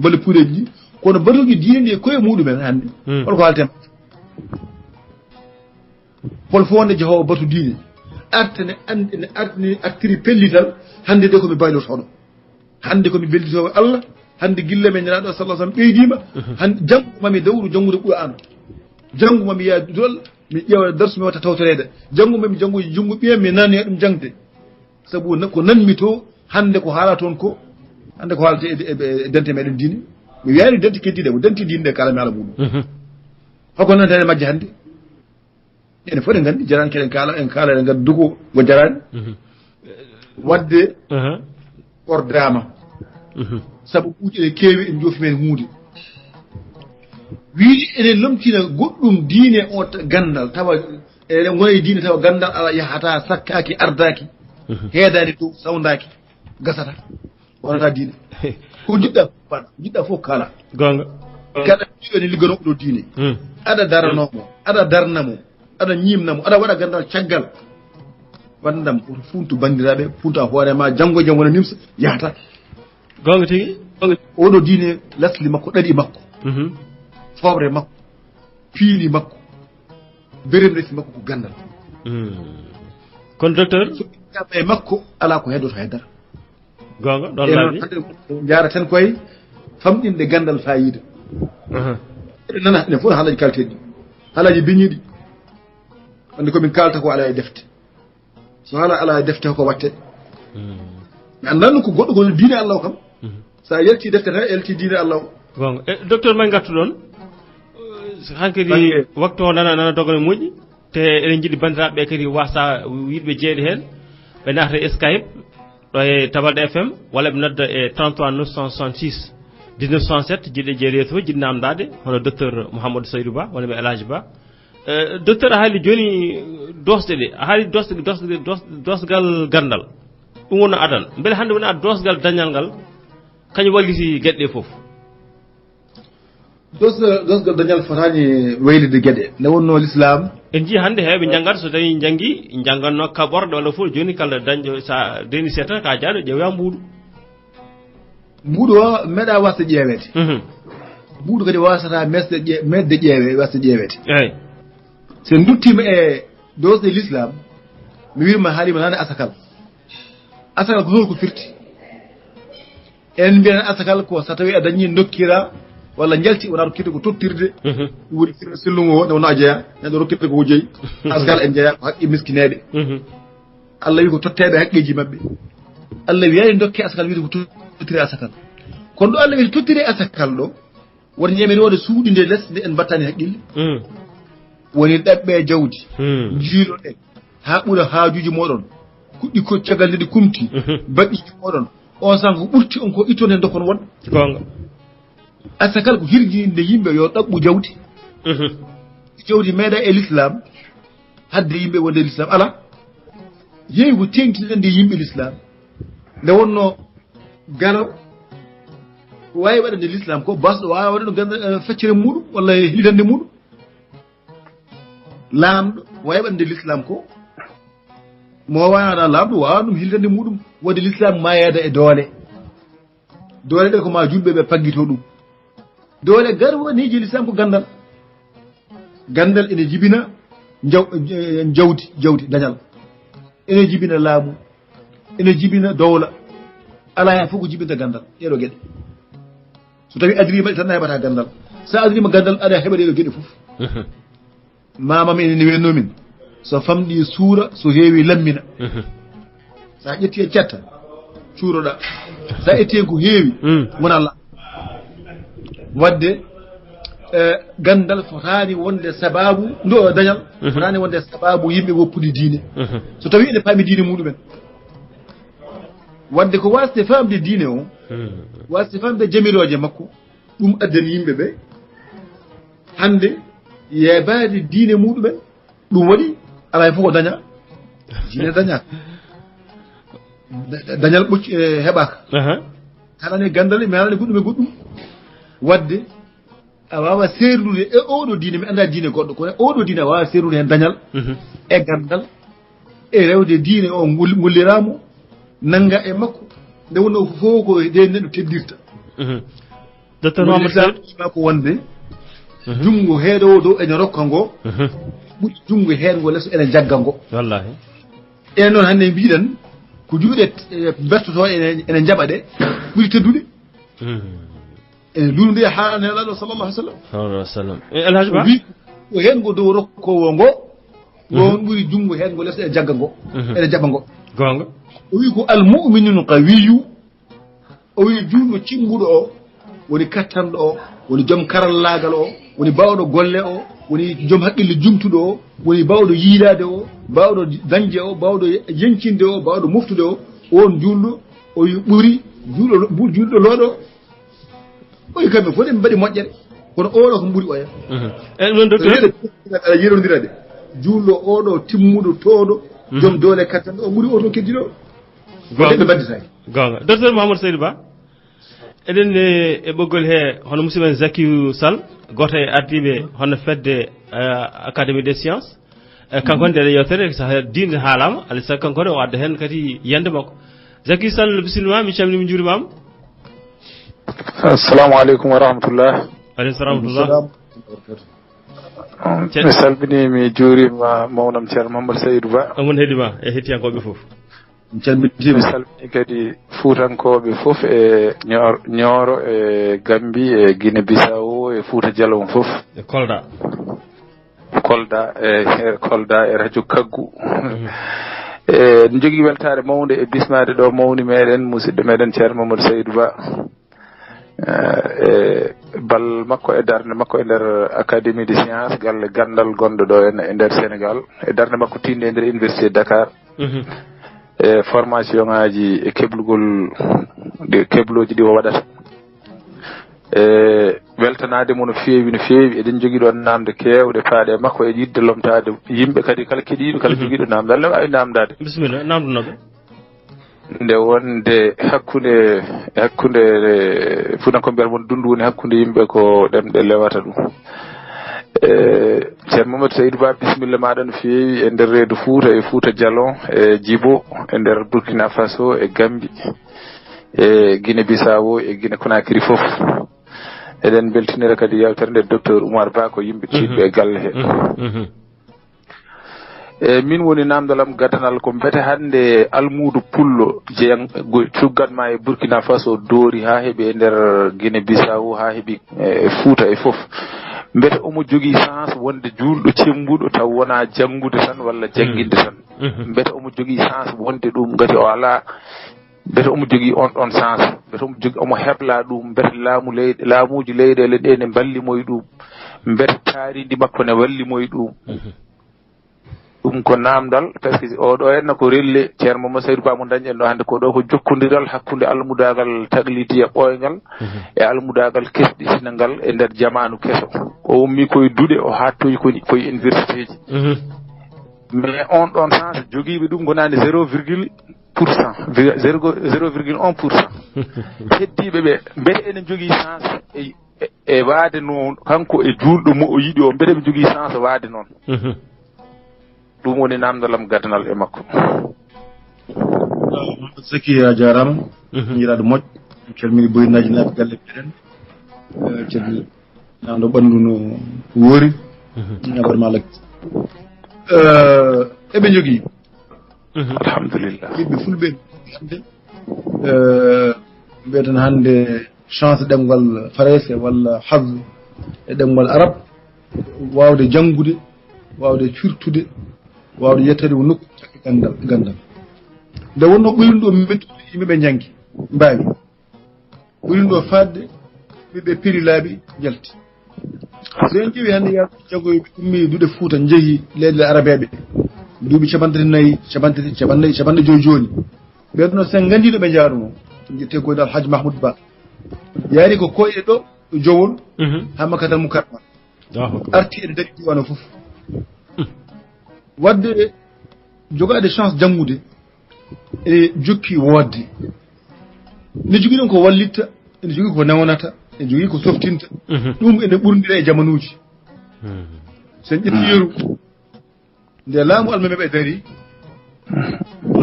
bolle puureji ɗi kono batuji diine ɗi koye muɗumen hande holko haalten hol fo wonde jehowo batu diine artene andi ne artiri pellital hande de komi baylortoɗo hande komi bellitowo Allah hande gille men nelaɗo sallallahu alaihi wasallam ɓeydima hande jangumami dawru jangude qur'an jangumami ya dol mi ƴeewa darsu mi watta tawtorede jangumami janguji jungu ɓiyam mi nani ɗum jangde sabu ko nanmi to hande ko haala toon ko hande ko haalate e dente meɗen diine mi wiyani dente keddiɗe mo dente diine ɗe kalami ala muɗum hoko nantene majje hande ene fof ɗe gandi jarani keɗen kaala en kaala eɗen gandi dugo ngo jarani wadde ɓordama sabu ɓuuƴi ɗe keewi en joofi men hunde wiide enen lomtina goɗɗum diine o gandal tawa eɗen gona e diine tawa gandal ala yahata sakkaki ardaki heedani dow sawdaki gasata wonata diine ko jiɗɗa paɗa jiɗɗa fof kala gonga gaɗa ene ligganoɓe ɗo diine aɗa daranomo aɗa darnamo aɗa ñimnamo aɗa waɗa gandal caggal wandam oto funtu bandiraɓe funta hoorema janggo e jam wona nimsa yahata gonga tigi oɗo diine lasli makko ɗaɗi makko fobre makko piili makko berem resi makko ko gandal kon docteur e makko ala ko heddoto haydara gonga ɗon laaɓi jaraten koye famɗinde gandal fayida eɗen nana ene fof haalaji kalteɗi haalaji beñiɗi ande komin kalta ko ala e defte so haala ala e defte ko watte mi andanno ko goɗɗo gono diine allah o kam sa yalti defte tan yalti diine allah o gonga docteur may gartu ɗon hankkadi waktu o nana dogane moƴƴi te eɗen jiiɗi bandiraɓe kadi wasa wiɗɓe jeeɗe hen ɓe naata e Skype ɗo e Tabalde FM walla ɓe nodda e 33 966 1967 jiɗɗe jeeɗe to jiɗi namdade hono docteur Mouhamadou Saydou Ba walla ɓe Elhaji Ba docteur a haali joni dosɗe ɗe a haali dosgal gandal ɗum wonno adan beele hande wona dosgal dañal ngal kañum walliti gueɗe ɗe foof dosgal dañal fotani waylide gueɗe nde wonno l'islam en jii hande heɓe janggata so tawi janggi jangganno kaɓorɗe walla fof joni kala dañƴo sa deni setan ka jaaɗo ƴeewoya mbuuɗu o meeɗa wasde ƴeewede mbuuɗu kadi wasata medde ƴeewe wasde ƴeewede eyyi sen duttima e dosde l'islam mi wirma haalima nane asakal ko holko firti en mbiyan asakal ko so tawi a dañi dokkira walla jalti wona rokkirde ko tottirde woni firde sillugo o nde wona jeeya neɗɗo rokkirde ko jeeyi asakal en jeeya ko haqqi miskineɓe Allah wi ko tottede haqqeji mabɓe Allah wiyani dokke asakal wiide ko tottire asakal kono ɗo Allah wiide tottire asakal ɗo woni ñamiri wode suuɗi nde less nde en battani haqqille woni ɗaɓɓe jawdi jiiloɗe ha ɓuura haajuji moɗon kuɗɗi ko caggal nde ɗi kumti baɗɗiji moɗon on san ko ɓurti on ko itton hen dokon won gonga asakal ko hirjinde yimɓe yo ɗaɓɓu jawdi meeɗa e l'islam hadde yimɓe wonde l'islam ala yeeyi ko tengtinande yimɓe l'islam nde wonno galaw wawi waɗande l'islam ko basɗo wawa waɗano ganda feccere muɗum walla hildande muɗum laamɗo wawi waɗande l'islam ko mo wanaɗa laamɗo wawa ɗum hildande muɗum wonde l'islam mayada e doole ɗe ko ma julɓe ɓe paggito ɗum doole garwaniji l'islam ko gandal ene jibina jawdi dañal ene jibina laamu ene jibina dowla ala hen fof ko jibinta gandal ɗeɗo gueɗe so tawi adrima ɗe tan a heɓata gandal sa adrima gandal aɗa heɓa ɗeɗo gueɗe fof mamam ene wennomin so famɗi suura so heewi lammina sa ƴetti e cetta cuuroɗa sa ƴetti hen ko heewi wona Allah wadde gandal fotani wonde sababu ndo dañal fotani wonde sababu yimɓe woppude diine so tawi ene paami diine muɗumen wadde ko wasde famde diine o wasde famde jamiroje makko ɗum addani yimɓe ɓe hande yeebade diine muɗumen ɗum waɗi ala e fof ko daña diine daña dañal ɓocci heɓaka kalane gandal mi halani goɗɗum e goɗɗum wadde a wawa serlude e oɗo diine mi anda diine goɗɗo kono oɗo diine a wawa serlude hen dañal e gandal e rewde diine o golliramo nanga e makko nde wonno fof ko de neɗɗo teddirta docteur Mamadou ko wonde jungo heeɗowo dow ene rokka ngo ɓuuri jungo heedgo lesso ene jagga ngo wallahi enen noon hannde mbiɗen ko juuɗe bertoto ene jaɓa ɗe ɓuuri teddude en dunde haala nelaɗo sallallahu alaihi wasallam alhaji ba wi ko hen go dow rokkowo ngo won ɓuri jungo hen go lesɗe jagga ngo ene jaɓa ngo gonga o wi ko almu'minun qawiyyu o wi juuɗo cimbuɗo o woni kattanɗo o woni joom karallagal o woni bawɗo golle o woni joom haqqille jumtuɗo o woni bawɗo yiilade o bawɗo dañde o bawɗo yencinde o bawɗo moftude o on julɗo o wi ɓuri julɗo looɗo o wi kamɓe fof ɗe mbaɗi moƴƴere kono oɗo ko ɓuri oya eyi ɗum docteur aɗa yirodira de julɗo oɗo timmuɗo tooɗo joom doole kattanɗo o ɓuri o to keddiɗo ɓe mbadditaki gonga docteur Mahamadou Saydou Ba eɗen e ɓoggol he hono musidɗo Zakiou Sall goto e ardiɓe hono fedde académie des sciences kanko nde yewtere so diine haalama alay sago kanko o adda hen kadi yiyande makko Zakiou Sall bisimillama mi calminima juurimama assalamu aleykum wa rahmatullah aleykum salam wa rahmatullah mi salmini mi juurima mawnam ceerno Mamadou Saydou Ba amon heeɗima e hettiyankoɓe foof mi salmini kadi fuutankoɓe fof e ñooro e Gambie e Guinée Bissau e Fouta Djallon fof e Kolda e radio Kaggu e jogui weltare mawde e bismade ɗo mawni meɗen musidɗo meɗen ceerno Mamadou Saydou Ba e bal makko e darde makko e nder académie de science galle gandal gonɗo ɗo e nder Sénégal e darde makko tinde e nder université Dakar e formation ngaji e kebloji ɗi o waɗata e weltanade mo no feewi eɗen jogui ɗon namde kewɗe paaɗe makko e yidde lomtade yimɓe kadi kala keɗiɗo kala joguiɗo namdal ne wawi namdade bisimilla namdunoɓe nde wonde hakkude fuɗanko mbiyata mon dundu woni hakkude yimɓe ko ɗemɗe lewata ɗum ceerno Mamadou Saydou Ba bisimilla maɗa no feewi e nder reedu Fouta e Fouta Djallon e Djibo e nder Burkina Faso e Gambie e Guinée Bissau e Guinée Conakry fof eɗen beltinira kadi yewtere nde docteur Oumar Ba ko yimɓe tiɗɓe e galle he e min woni namdalam gadanal ko mbete hande almudu pullo jeyan cuggatma e Burkina Faso doori ha heeɓi e nder Guinée Bissau ha heeɓi e Fouta e fof mbete omo jogui chance wonde julɗo cembuɗo taw wona janggude tan walla jangguinde tan mbete omo jogui chance wonde ɗum gati o ala mbete omo jogui on ɗon chance mbete omo jogui omo hebla ɗum mbete laamuji leyɗele ɗe ne mballimoye ɗum mbete taaridi makko ne wallimoye ɗum ɗum ko namdal par ce que oɗo henna ko relle ceerno Mamadou Saydou Ba mo dañƴen ɗo hannde ko ɗo ko jokkodiral hakkude almudagal taglidi e ɓoyngal e almudagal kesɗitinal e nder jamanu keso o ummi koye duɗe o hattoyi koye université ji mais on ɗon chance joguiɓe ɗum gonani 0,1% heddiɓe ɓe mbete enen jogui chance e waade noon kanko e julɗo mo o yiɗi o mbete ɓe jogui chance waade noon ɗum woni namdalam gadanal e makko Zaki a jarama jiraɗo moƴƴo calmini boyinaji naaɓe galle meɗen calmini namdo ɓandu no woori abar malak eɓe jogui alhamdulillah yimɓe fulɓe hande mbiyeten hande chance ɗemgal français walla haz e ɗemgal arabe wawde janggude wawde firtude wawde yettede ko nokku cakki gandal nde wonno ɓurin ɗo mettude yimɓeɓe janggi mbawi ɓurin ɗo fadde ɓiɓɓe piri laaɓi jalti so en ƴeewi hannde yaa jaggoye ummi duɗe Fouta jeehi leyɗele arabeɓe duuɓi capanɗe joyi ɓeɗo sen gandiɗo ɓe jaaruno jettee koyɗo Alhaji Mahmoud Ba yaari ko koyɗe ɗo jowol ha Makkatal Mukarrama arti ene daɗi diwan fof wadde jogade chance jangude e jokki wodde ne jogui ɗon ko wallitta ene jogui ko newnata ene jogui ko softinta ɗum ene ɓurdira e jamanuji sen ƴetti yeru nde laamu almameɓe dari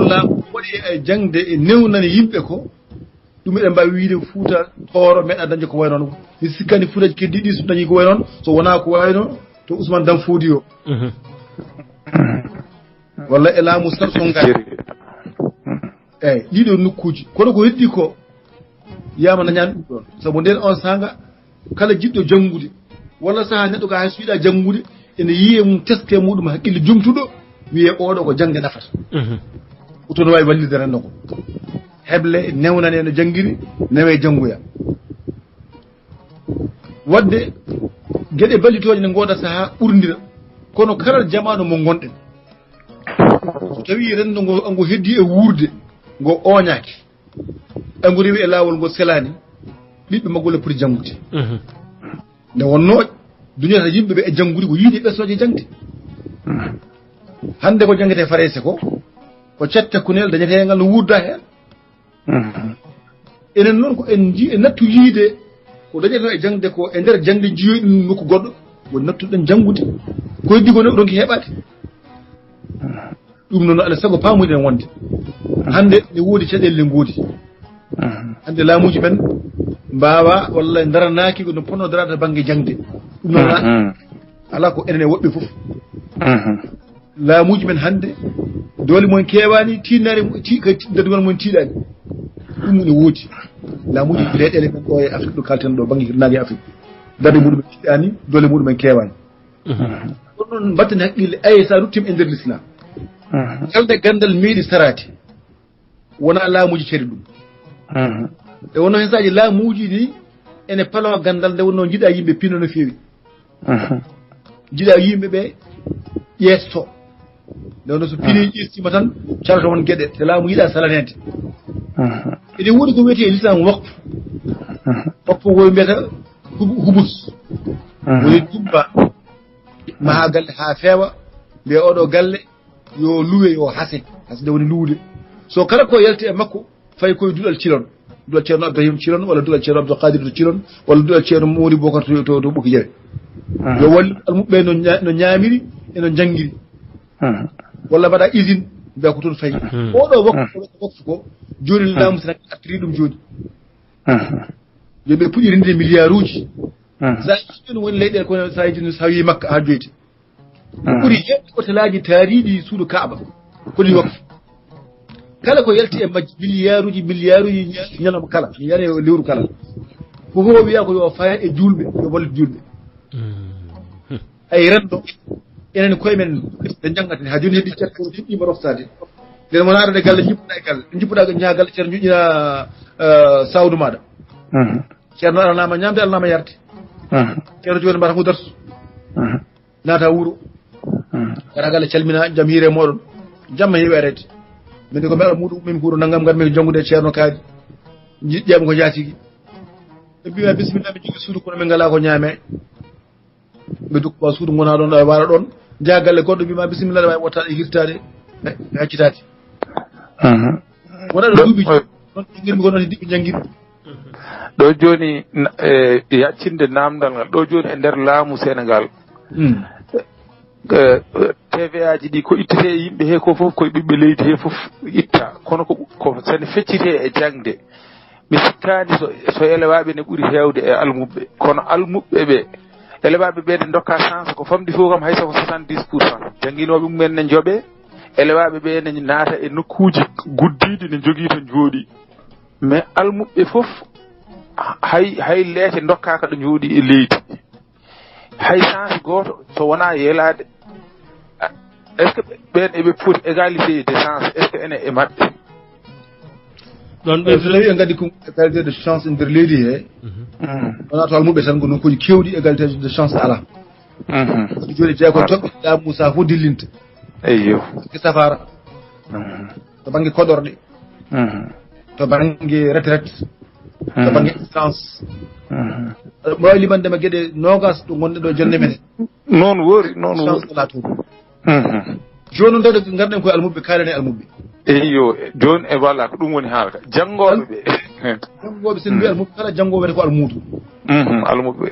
laamu waɗi e jangde e newnani yimɓe ko ɗum eɗen mbawi wiide Fouta hooro meɗa dañde ko way noon mi sikkani Foutaji keddiɗi so dañi ko way noon so wona ko way noon to Ousmane Dam Foudi o walla e laamu Samson Ngari eyyi ɗiɗo nokkuji kono ko heddi ko yama dañani ɗum ɗon sabu nden on sanga kala jiɗɗo janngude walla saha neɗɗo ka hay so yiɗa janngude ene yiye mum teske muɗum haqqille jumtuɗo wiye oɗo ko jangde nafata otono wawi wallide renndo ko heble newnane no janngiri newe janngoya wadde geɗe ballitoje ne gooda saha ɓurdira kono kala jamanu mo gonɗen so tawi renndo ngo heddi e wuurde ngo oñaaki e ngo rewi e laawol ngo selani ɓiɓɓe maggolle poti janngude nde wonno duñata yimɓe ɓe e janngude ko yiide ɓessoje jangde hande ko jangete farese ko cette kunel dañete ngal no wurda heen enen noon ko en nattu yiide ko dañete e jangde ko e nder jangde jiyoy ɗum nokku goɗɗo ko nattuɗen janngude koye digo ne ɗonki heɓade ɗum noon alaa sago paamuɗen wonde hande ne woodi caɗelle ngoodi hande laamuji men mbawa walla daranaaki no ponno darata banggue jangde ɗum noon ala ko enen e woɓɓe fof laamuji men hande doole moen keewani tinnare daddugal moen tiiɗani ɗum ne woodi laamuji leyɗele men ɗo e Afrique ɗo kalten ɗo banggue hirnague e Afrique darde muɗumen tiiɗani doole muɗumen keewani ɗon noon mbatten haqqille aye sa ruttima e nder l'islam kalde gandal meeɗi sarati wona laamuji ceri ɗum e wonno hen saji laamuji ni ene palo gandal nde wonno jiiɗa yimɓe pino no feewi jiiɗa yimɓe ɓe ƴeesto nde wonno so pini ƴeestima tan calata won gueɗe te laamu yiiɗa salanede ene woodi ko wiyete l'islam wakfu wakfu koye mbiyata hubus woni jumba maha galle ha feewa mbiya oɗo galle yo luwe yo hase hasde woni luwde so kala ko yalti e makko fayi koye duɗal cilon duɗal ceerno Abdourahim cilon walla duɗal ceerno Abdoul Qadir to cilon walla duɗal ceerno Mody Bocar to ɓokki jawe yo walli almuɓe no ñaamiri eno janngiri walla mbaɗa usine mbiya ko toon fayi oɗo wakfu ko joni laamu sena attiri ɗum joni yoɓe puɗɗi rende milliard uji sa joni woni leyɗele kono sa joni sa wi makka ha joyti ɓuri heɓde hôtelaji taariɗi suudu Kaaba koni wakfu kala ko yalti e majji milliard uji ñalawma kala yani e lewru kala ko fof wiya ko yo faya e julɓe yo wallit julɓe ay renndo enen koye men ɓe janggaten ha joni heddi ceerno ko fuɗɗima roftade nden wona arde galle jippuɗa e galle jippuɗa ñaha galle ceerno juƴƴina sawdu maɗa ceerno aranama ñamde aranama yarde ceerno joni mbata ko darsu naata wuuro gara galle calmina jaam hiire moɗon jamma heewi arede min ko mbeɗa muɗum min kuuro naggam ngar min janngude ceerno kaadi jiɗƴeɓe ko jaatigi ɓe mbima bisimilla ɓe jogui suudu kono ɓe ngala ko ñaame ɓe dukko ɓa suudu gona ɗon ɗo e waara ɗon jaa galle goɗɗo mbima bisimilla ɗe wawi wottade hirtade e haccitade wona ɗo duuɓi noon jangguirmi ko noon heddiɓe jangguiri ɗo joni yaccinde namdal ngal ɗo joni e nder laamu Sénégal TVA ji ɗi ko ittete e yimɓe he ko fof koye ɓiɓɓe leydi he fof itta kono ko sene feccite e jangde mi sikkani so elewaɓe ne ɓuuri hewde e almuɓe kono almuɓe ɓe elewaɓe ɓe ne dokka chance ko famɗi fof kam hayso ko 70% jangguinoɓe mumen ne jooɓe elewaɓe ɓe ne naata e nokkuji guddiɗi ne jogui to jooɗi mais almuɓe fof hay leete dokkaka ɗo jooɗi e leydi hay chance goto so wona yelade est ce que ɓen eɓe poti égalité de chance est ce que ene e mabɓe ɗon ɓe so tawi ɓe gaddi ko égalité de chance e nder leydi he wona to almuɓe tan ko nokkuji kewɗi égalité de chance ala joni jeeya ko toɓɓe laamu Moussa fof dillinta eyyo ke safara to banggue koɗorɗe to banggue retraite to banggue essence mo wawi limandema gueɗe nogas ɗo gonɗe ɗo jonde men noon woori ala toon joni noon tawde garɗen koye almuɓe kalane almuɓe eyyo joni e walla ko ɗum woni haalka janggoɓe ɓe janggoɓe sen mbi almuɓe kala janggoɓe wiyete ko almuudu almuɓe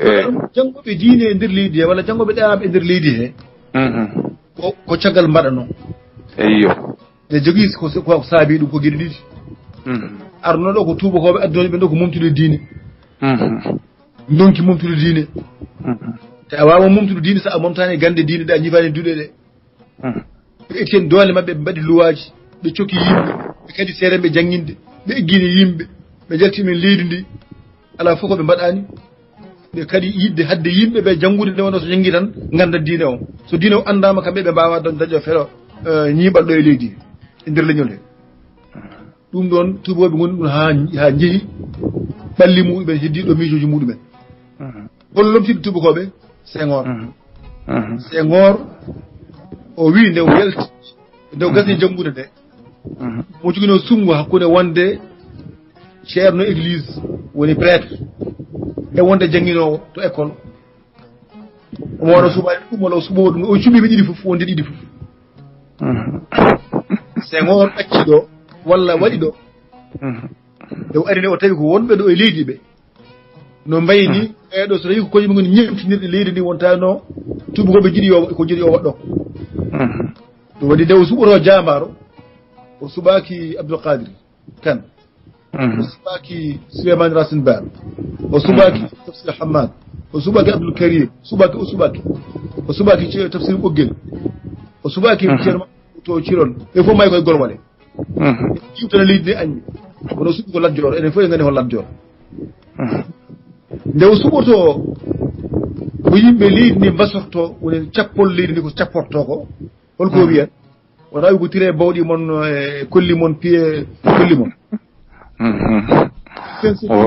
janggoɓe diine e nder leydi he walla janggoɓe ɗanaɓe e nder leydi he ko caggal mbaɗano eyyo ɓe jogui ko saabi ɗum ko gueɗe ɗiɗi arno ɗo ko tubakoɓe addinoɓe ɓe ɗo ko mumtude diine donki mumtude diine te a wawa mumtude diine sa a momtani gande diine ɗe a ñifani duɗe ɗe ɓe etti hen doole mabɓe ɓe mbaɗi luwaji ɓe cokki yimɓe ɓe kadi seerenɓe jangguinde ɓe eggine yimɓe ɓe jaltimin leydi ndi ala fof koɓe mbaɗani ɓe kadi yidde hadde yimɓe ɓe janngude nde wonno so janggi tan ganda diine o so diine o andama kamɓe ɓe mbawa daño feero ñiiɓal ɗo e leydi e nder leñol he ɗum ɗon tubaɓe goni ɗum ha jeehi ɓalli muɗumen heddiɗo miijoji muɗumen holno lomtiɗo tubakoɓe Senghor o wi nde welti nde gasni janggude nde mo jogino sumgo hakkude wonde ceerno église woni prêtre e wonde jangguinowo to école omo waɗa suɓani ɗum walla o suɓowo ɗum o cuɓiɓe ɗiɗi fof wonde ɗiɗi fof Senghor ɗacci ɗo walla waɗi ɗo nde o ari nde o tawi ko wonɓe ɗo e leydi ɓe no mbayni ɓeɗo so tawi ko koñumen goni ñemtinirɗe leydi ndi wontano tubakoɓe jiiɗi ko jiiɗi yo waɗɗo ɗum waɗi nde o suɓoto jambaro o suɓaki Abdoul Qadir Kane o suɓaki Souleymane Racine Ba o suɓaki Tafsir Hamad o suɓaki Abdoul Karim o suɓaki Tafsir Ɓoggel o suɓaki ceerno to Ciron e fof may koye Golwale jiwtana leydi ndi añmi wono suɓi ko Lat Dior enen fof e gandi hon Lat Dior nde o suɓoto ko yimɓe leydi ndi mbasorto woni cappol leydi ndi ko capporto ko holko wiyen wona wi ko tire bawɗi mon e kolli mon piye kolli mon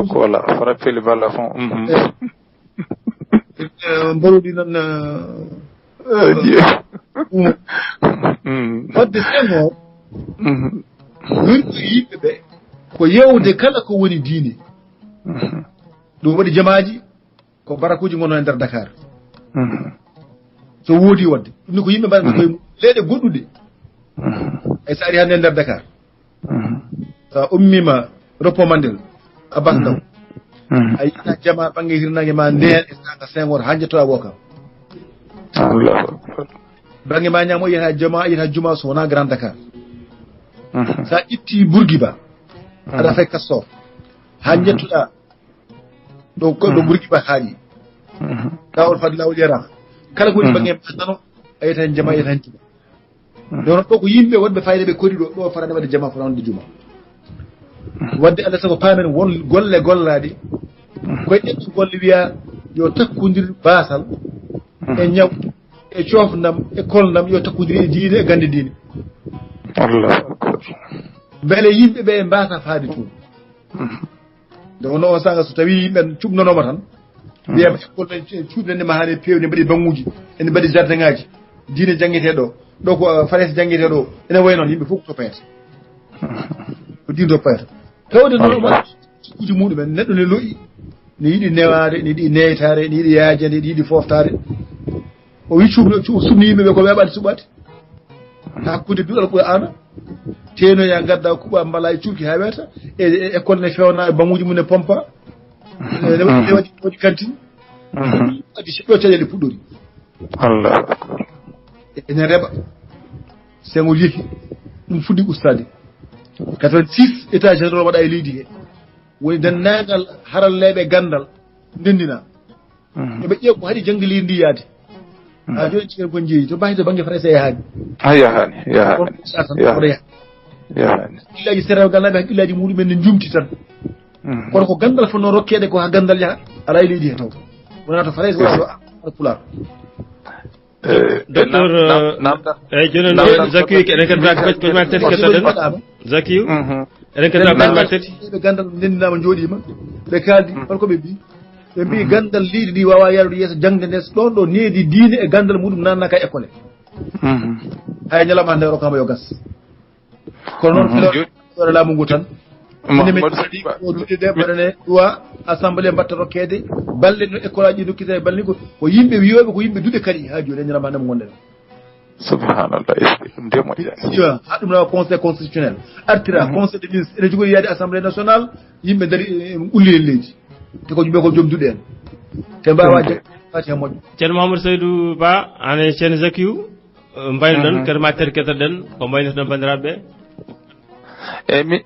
ko wala frappeli balla fon mbaruɗi nan wadde Senghor wirɗo yimɓe ɓe ko yewde kala ko woni diine ɗum waɗi jamaji ko barakuji gonno e nder Dakar so woodi wadde ɗum ni ko yimɓe mbaɗata koye leyɗe goɗɗuɗe e so ari hannde e nder Dakar sa ummima Roppomandel Abbas Ndaw a yiyata jama ɓangge hirnangue ma nden e saka Senghor ha jettoɗa wo kam bangue ma ñamo yiyata jama yiyata juma so wona Grand Dakar sa itti Bourguiba aɗa fay Castor ha jettoɗa ɗo Bourguiba haaɗi kawol fadde lawol yarak kala ko woni bangue ma nano a yiyata hen jama yiyata hen juma donc ɗo ko yimɓe wonɓe fayida ɓe kodi ɗo ɗo farade wadde jama fota wonde juma wadde Allah sago paamen won golle gollaɗe koye ɗeɗɗo golle wiya yo takkodir basal e ñaw e coofdam e kolnam yo takkodir e diine e gande diine Allah beele yimɓe ɓe mbasa faade toon nde wonno on sanga so tawi yimɓe cuɓnanoma tan wiyama école cuuɗi nde ma haane pewde mbaɗi banguji ene mbaɗi jardin ngaji diine janggueteɗo ɗo ko farese janggueteɗo ene way noon yimɓe fof ko toppayata ko diine toppayata tawde noon uji muɗumen neɗɗo ne loyi ne yiiɗi newade ne yiiɗi neytare ne yiiɗi yaajede ne yiiɗi foftade o wi sumni yimɓeɓe ko weɓade suɓade hakkude duɗal Qur'ana tenoya gadda kuɓa mbala e cuuki ha weeta e école ne fewna e banguji mum ne pompa ne waɗi cantine adi ɗo caɗele puɗɗori Allah ene reɓa Senghor yehi ɗum fuɗɗi ustade 86 état général waɗa e leydi he woni dennagal haralleɓe gandal ndendina eɓe ƴeew ko haɗi jangde leydi ndi yaade ha joni ciken kon jeeyi to mbayde banggue français yahani yahani haqqillaji sénégal naɓe haqqillaji muɗumen ne jumti tan kono ko gandal fonno rokkede ko ha gandal yaha ala e leydi he taw wona to français wona to pular docteur joni Zakiou eɗen kadi koyeman tati kettɗen Zakiou eɗen kadi koyeman tati ɓe gandal ndendinama jooɗima ɓe kaldi holko ɓe mbi ɓe mbi gandal leydi ndi wawa yarude yeeso jangde nde ɗon ɗo needi diine e gandal muɗum nanna ka école hay ñalama nde rokkama yo gas kono noon ɗore laamu ngu tan duɗeɗe mbaɗane ɗowa assemblé mbatta rokkede balle no école aji dokkita e balni ko yimɓe wiyoɓe ko yimɓe duɗe kadi ha joni e ñalama ndemo gonɗen subhanallah ndemo ha ɗum nawa conseil constitutionnel artira conseil des ministres ene jogori yaade assemblée nationale yimɓe daari ulli en leydi te ko yimɓe ko joom duɗe en te mbawa fati ha moƴƴo ceerno Mahamadou Seydou Ba ane ceerno Zakiou mbayno ɗon kadi ma tati kettɗen ko mbaynitoɗen bandiraɓeɓe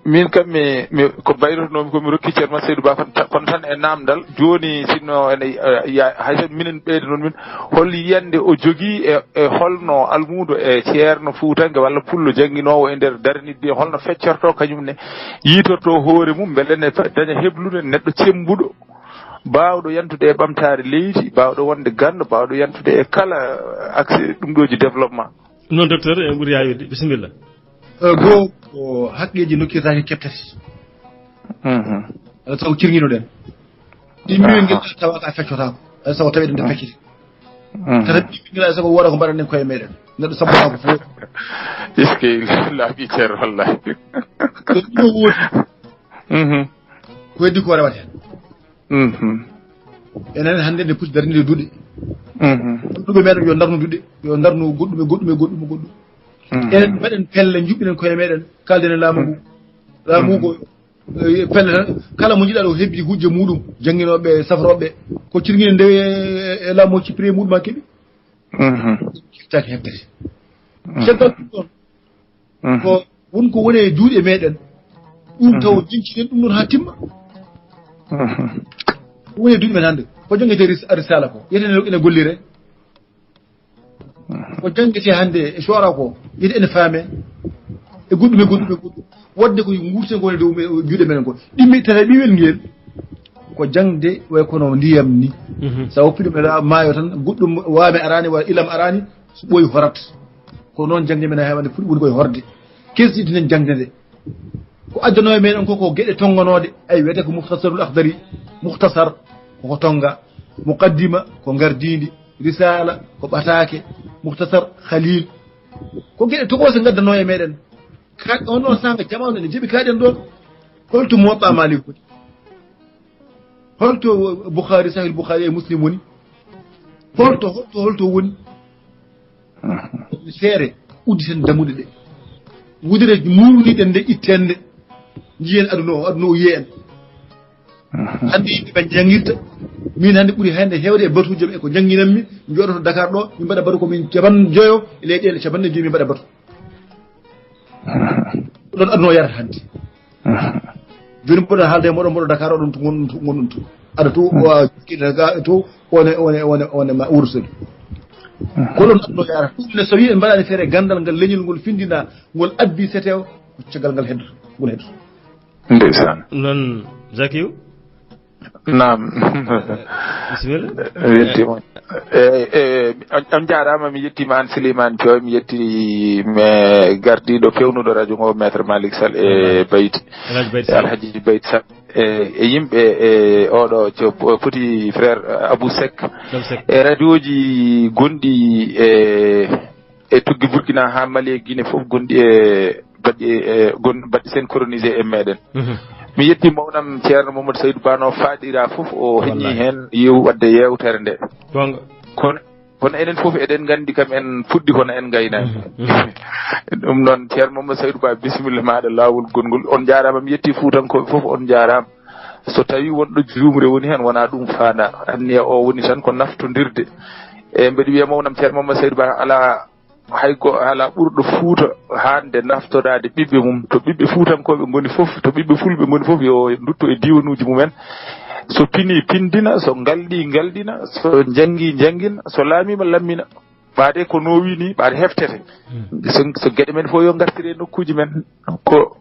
min kam mi ko bayrotonomi komi rokki ceerno Seydou Ba kono tan e namdal joni sinno ene hayso minen ɓeyde noon min hol yiyande o jogii e holno almudo e ceerno Fuutanke walla pullo jangguinowo e nder darnidde holno feccorto kañumne yitorto hoore mum beele ne daña heblude neɗɗo cembuɗo bawɗo yantude e ɓamtare leydi bawɗo wonde gando bawɗo yantude e kala accès ɗum ɗoji développement. Non docteur en ɓuuri yawide bisimilla. Goo ko haqqeji nokkirtaki keptati saw cirguinoɗen ɗi mbiwen guel tawa ka feccotako ay sago tawi ɗum nde fecciti kata ɓiɓɓingira sago woda ko mbaɗanen koye meɗen neɗɗo sabbata ko fof iske laaɓi ceerno wallahi ɗum woodi ko heddi ko rewata hen enen hannde nde pusi darnide duuɗe ɗuɓe meɗen yo darnu duuɗe yo darnu goɗɗum enen mbaɗen pelle juɓɓinen koye meɗen kalden laamu ngu laamu ngu pelle tan kala mo jiɗa ɗo hebbi hujje muɗum jangguinoɓe safroɓe ko cirguine ndewe e laamu cippiri muɗum ha keeɓi ciftaki heɓtete caggal ɗum ɗon ko wonko woni e juuɗe meɗen ɗum taw jincinen ɗum ɗon ha timma woni e duuɗe men hannde ko jangguete risala ko yetene ene gollire ko jangguete hannde e sora ko yete ene faame e goɗɗum wadde ko gurten ko woni dow juuɗe men ko ɗimmi tata ɓiwel ngel ko jangde way kono ndiyam ni sa woppi ɗum e maayo tan goɗɗum waame arani walla ilam arani so ɓooyi horat ko noon jangde men hewande fuɗi woni koye horde kesɗitinen jangde nde ko addano e meɗen koko gueɗe tonganode ay wiyete ko muhtasarul akhdari muhtasar koko tonga muqaddima ko gardidi risala ko ɓatake muhtasar khalil ko gueɗe togose gaddano e meɗen on ɗon sanga jamanu ene jeeɓi kaɗen ɗon holto muwaɓɓa malik woni holto boukhari sahil boukhari e muslim woni holto woni feere udditen damuɗe ɗe wudere murniɗen nde ittende jiyen aduna o yiye en hande yimɓeɓe jangirta min hande ɓuuri hande hewde e batuji e ko jangguinanmi mi jooɗoto Dakar ɗo min mbaɗa batu komin capan joyo e leyɗele capanɗe joyi min mbaɗa batu ɗon aduna o yarata hande joni mboɗo haalde moɗon mboɗo Dakar o ɗon gonɗum to aɗa to one ma wursodi ko ɗon aduna o yarata ɗum ne so wi en mbaɗani feere gandal ngal leñol ngol findina ngol addi setew ko caggal ngal heddo ngol heddo ndeysan non Zakiou naam bisimilla yettima on jarama mi yettima an Souleymane Thioy mi yetti me gardiɗo pewnuɗo radio ngo maître Malick Sall e Bayti Alhaji Bayti Sall e yimɓe e oɗo petit frère Abou Seck e radio ji gonɗi e tuggi Burkina ha Mali e Guinée foof gonɗi e baɗɗi sen coronisé e meɗen mi yetti mawnam ceerno Mamadou Saydou Bano faaɗira fof o heññi hen yew wadde yewtere nde kono enen fof eɗen gandi kam en fuɗɗi kono en gaynani ɗum noon ceerno Mamadou Saydou Ba bisimilla maɗa lawol gongol on jarama mi yetti Fuutankoɓe fof on jarama so tawi wonɗo jumre woni hen wona ɗum faanda anniya o woni tan ko naftodirde e mbeɗa wiya mawnam ceerno Mamadou Saydou Ba ala haygo ala ɓurɗo Fuuta hande naftorade ɓiɓɓe mum to ɓiɓɓe Fuutankoɓe goni fof to ɓiɓɓe Fulɓe goni fof yo dutto e diwanuji mumen so pini pindina so galɗi galdina so jangi jangina so laamima lammina ɓaade ko nowi ni ɓaade heftete so gueɗe men fof yo gartire nokkuji men ko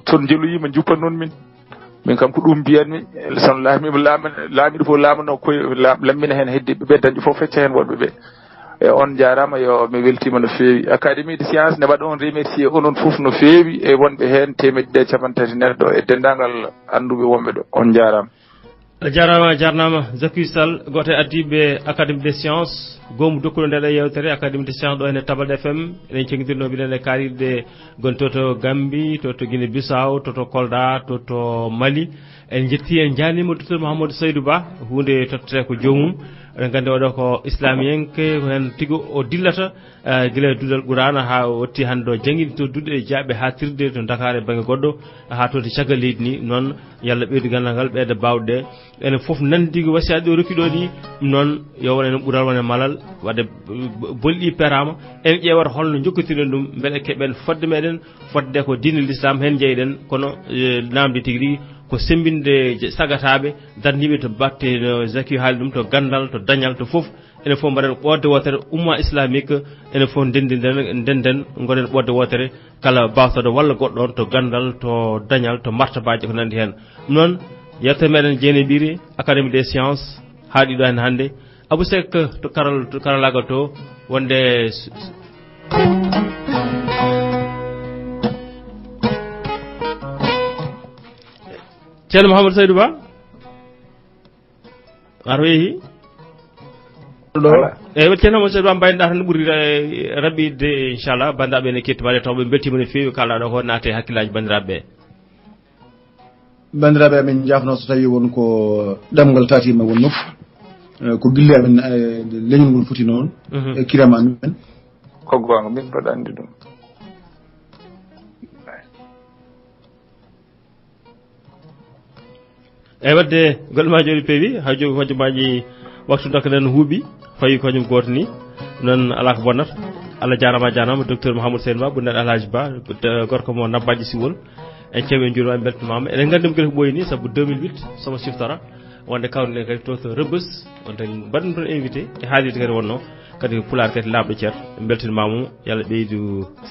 son jeeloyima juppan noon min kam ko ɗum mbiyanmi son laamima laamiɗo fof laamano koye lammina hen heddiɓe ɓe dañƴo fof fecca hen wonɓe ɓe e on jarama yo mi weltima no feewi académie de science ne waɗa on remercier onon fof no feewi e wonɓe hen 130 neɗɗo e dendagal anduɓe wonɓe ɗo on jarama a jarnama Zakiou Sall goto e addiɓe académie des sciences goomu dokkuɗo ndeɗo yewtere académie des sciences ɗo henne Tabal FM enen cengguitirnoɓe ɗen e kaalirɗe gon toto Gambie toto Guinée Bissau toto Kolda toto Mali en jetti en janima docteur Mouhamadou Saydou Ba hunde tottete ko joomum en gandi oɗo ko islamiyenke ko hen tigo o dillata gila dudal qur'ana ha wotti hande o jangini to dudde jaabe ha tirde to Dakar e bangi goddo ha to de cagal leydi ni non yalla ɓeydu gandal ngal ɓeyde bawde ene fof nandigo wasiade ɗo rokkiɗo ɗi non yo wone ɓural wone malal wadde bolɗi perama en ƴewata holno jokkotiren ɗum beele keɓen fodde meɗen fodde ko diine l'islam hen jeyɗen kono namde tigui rigui ko sembinde sagataɓe dandiɓe to batte no zaki haali ɗum to gandal to dañal to fof ene fof mbaɗen ɓodde wotere umma islamique ene fof denden gonen ɓodde wotere kala bawtoɗo walla goɗɗo on to gandal to dañal to martabaji ko nandi hen noon yetta meɗen Jeene Ɓiiri académie des sciences haaɗiɗo hen hannde Abou Seck to karalagal to wonde ceerno Mouhamadou Saydou Ba ar weehi eyyi ceerno Mouhamadou Saydou Ba mbaynoɗa tan ɓuuri raɓɓide inchallah bandiraɓe ne kettimaɗe taw ɓe beltima no feewi kalɗa ɗo ko naate hakkillaji bandiraɓe ɓe bandiraɓe amen jafno so tawi won ko ɗemgal tatima won nokku ko gille amen leñol ngol foti noon e kirama amen ko gonga min mbaɗa andi ɗum e wadde golle ma joni peewi ha jogi hojjomaji waktu dokkanen huuɓi fayi ko kañum goto ni noon ala ko bonnata Allah jarama docteur Mouhamadou Seyni Ba bunneɗo Alhaji Ba gorko mo nabbaji siwol en ceewi en juurima en beltanimama eɗen gandi mo gueɗe ko ɓooyi ni saabu 2008 somo siftora wonde kawɗen kadi to Rebeuss wonde mbaɗɗum toon invité e haalirde kadi wonno kadi Pulaar kadi labɗo ceer en beltanimamo yalla ɓeydu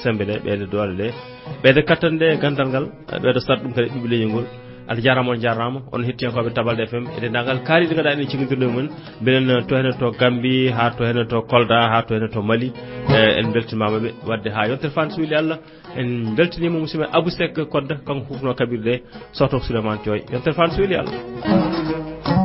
sembe ɗe ɓeyde doole ɗe ɓeyde kattan ɗe gandal ngal ɓeydo sat ɗum kadi ɓiɓɓe leñol ngol Allah jarama on jarama on hettiyankoɓe Tabalde FM eɗen dangal kaariɗe gaɗa enen ciggodirde mumen benen to hene to Gambie ha to hene to Kolda ha to hene to Mali en beltinimamaɓe wadde ha yontere fan so weeli Allah en beltinima musidɗo Abou Seck Kodda kanko hufno kaɓirɗe soto Souleymane Thioye yontere fan so weeli Allah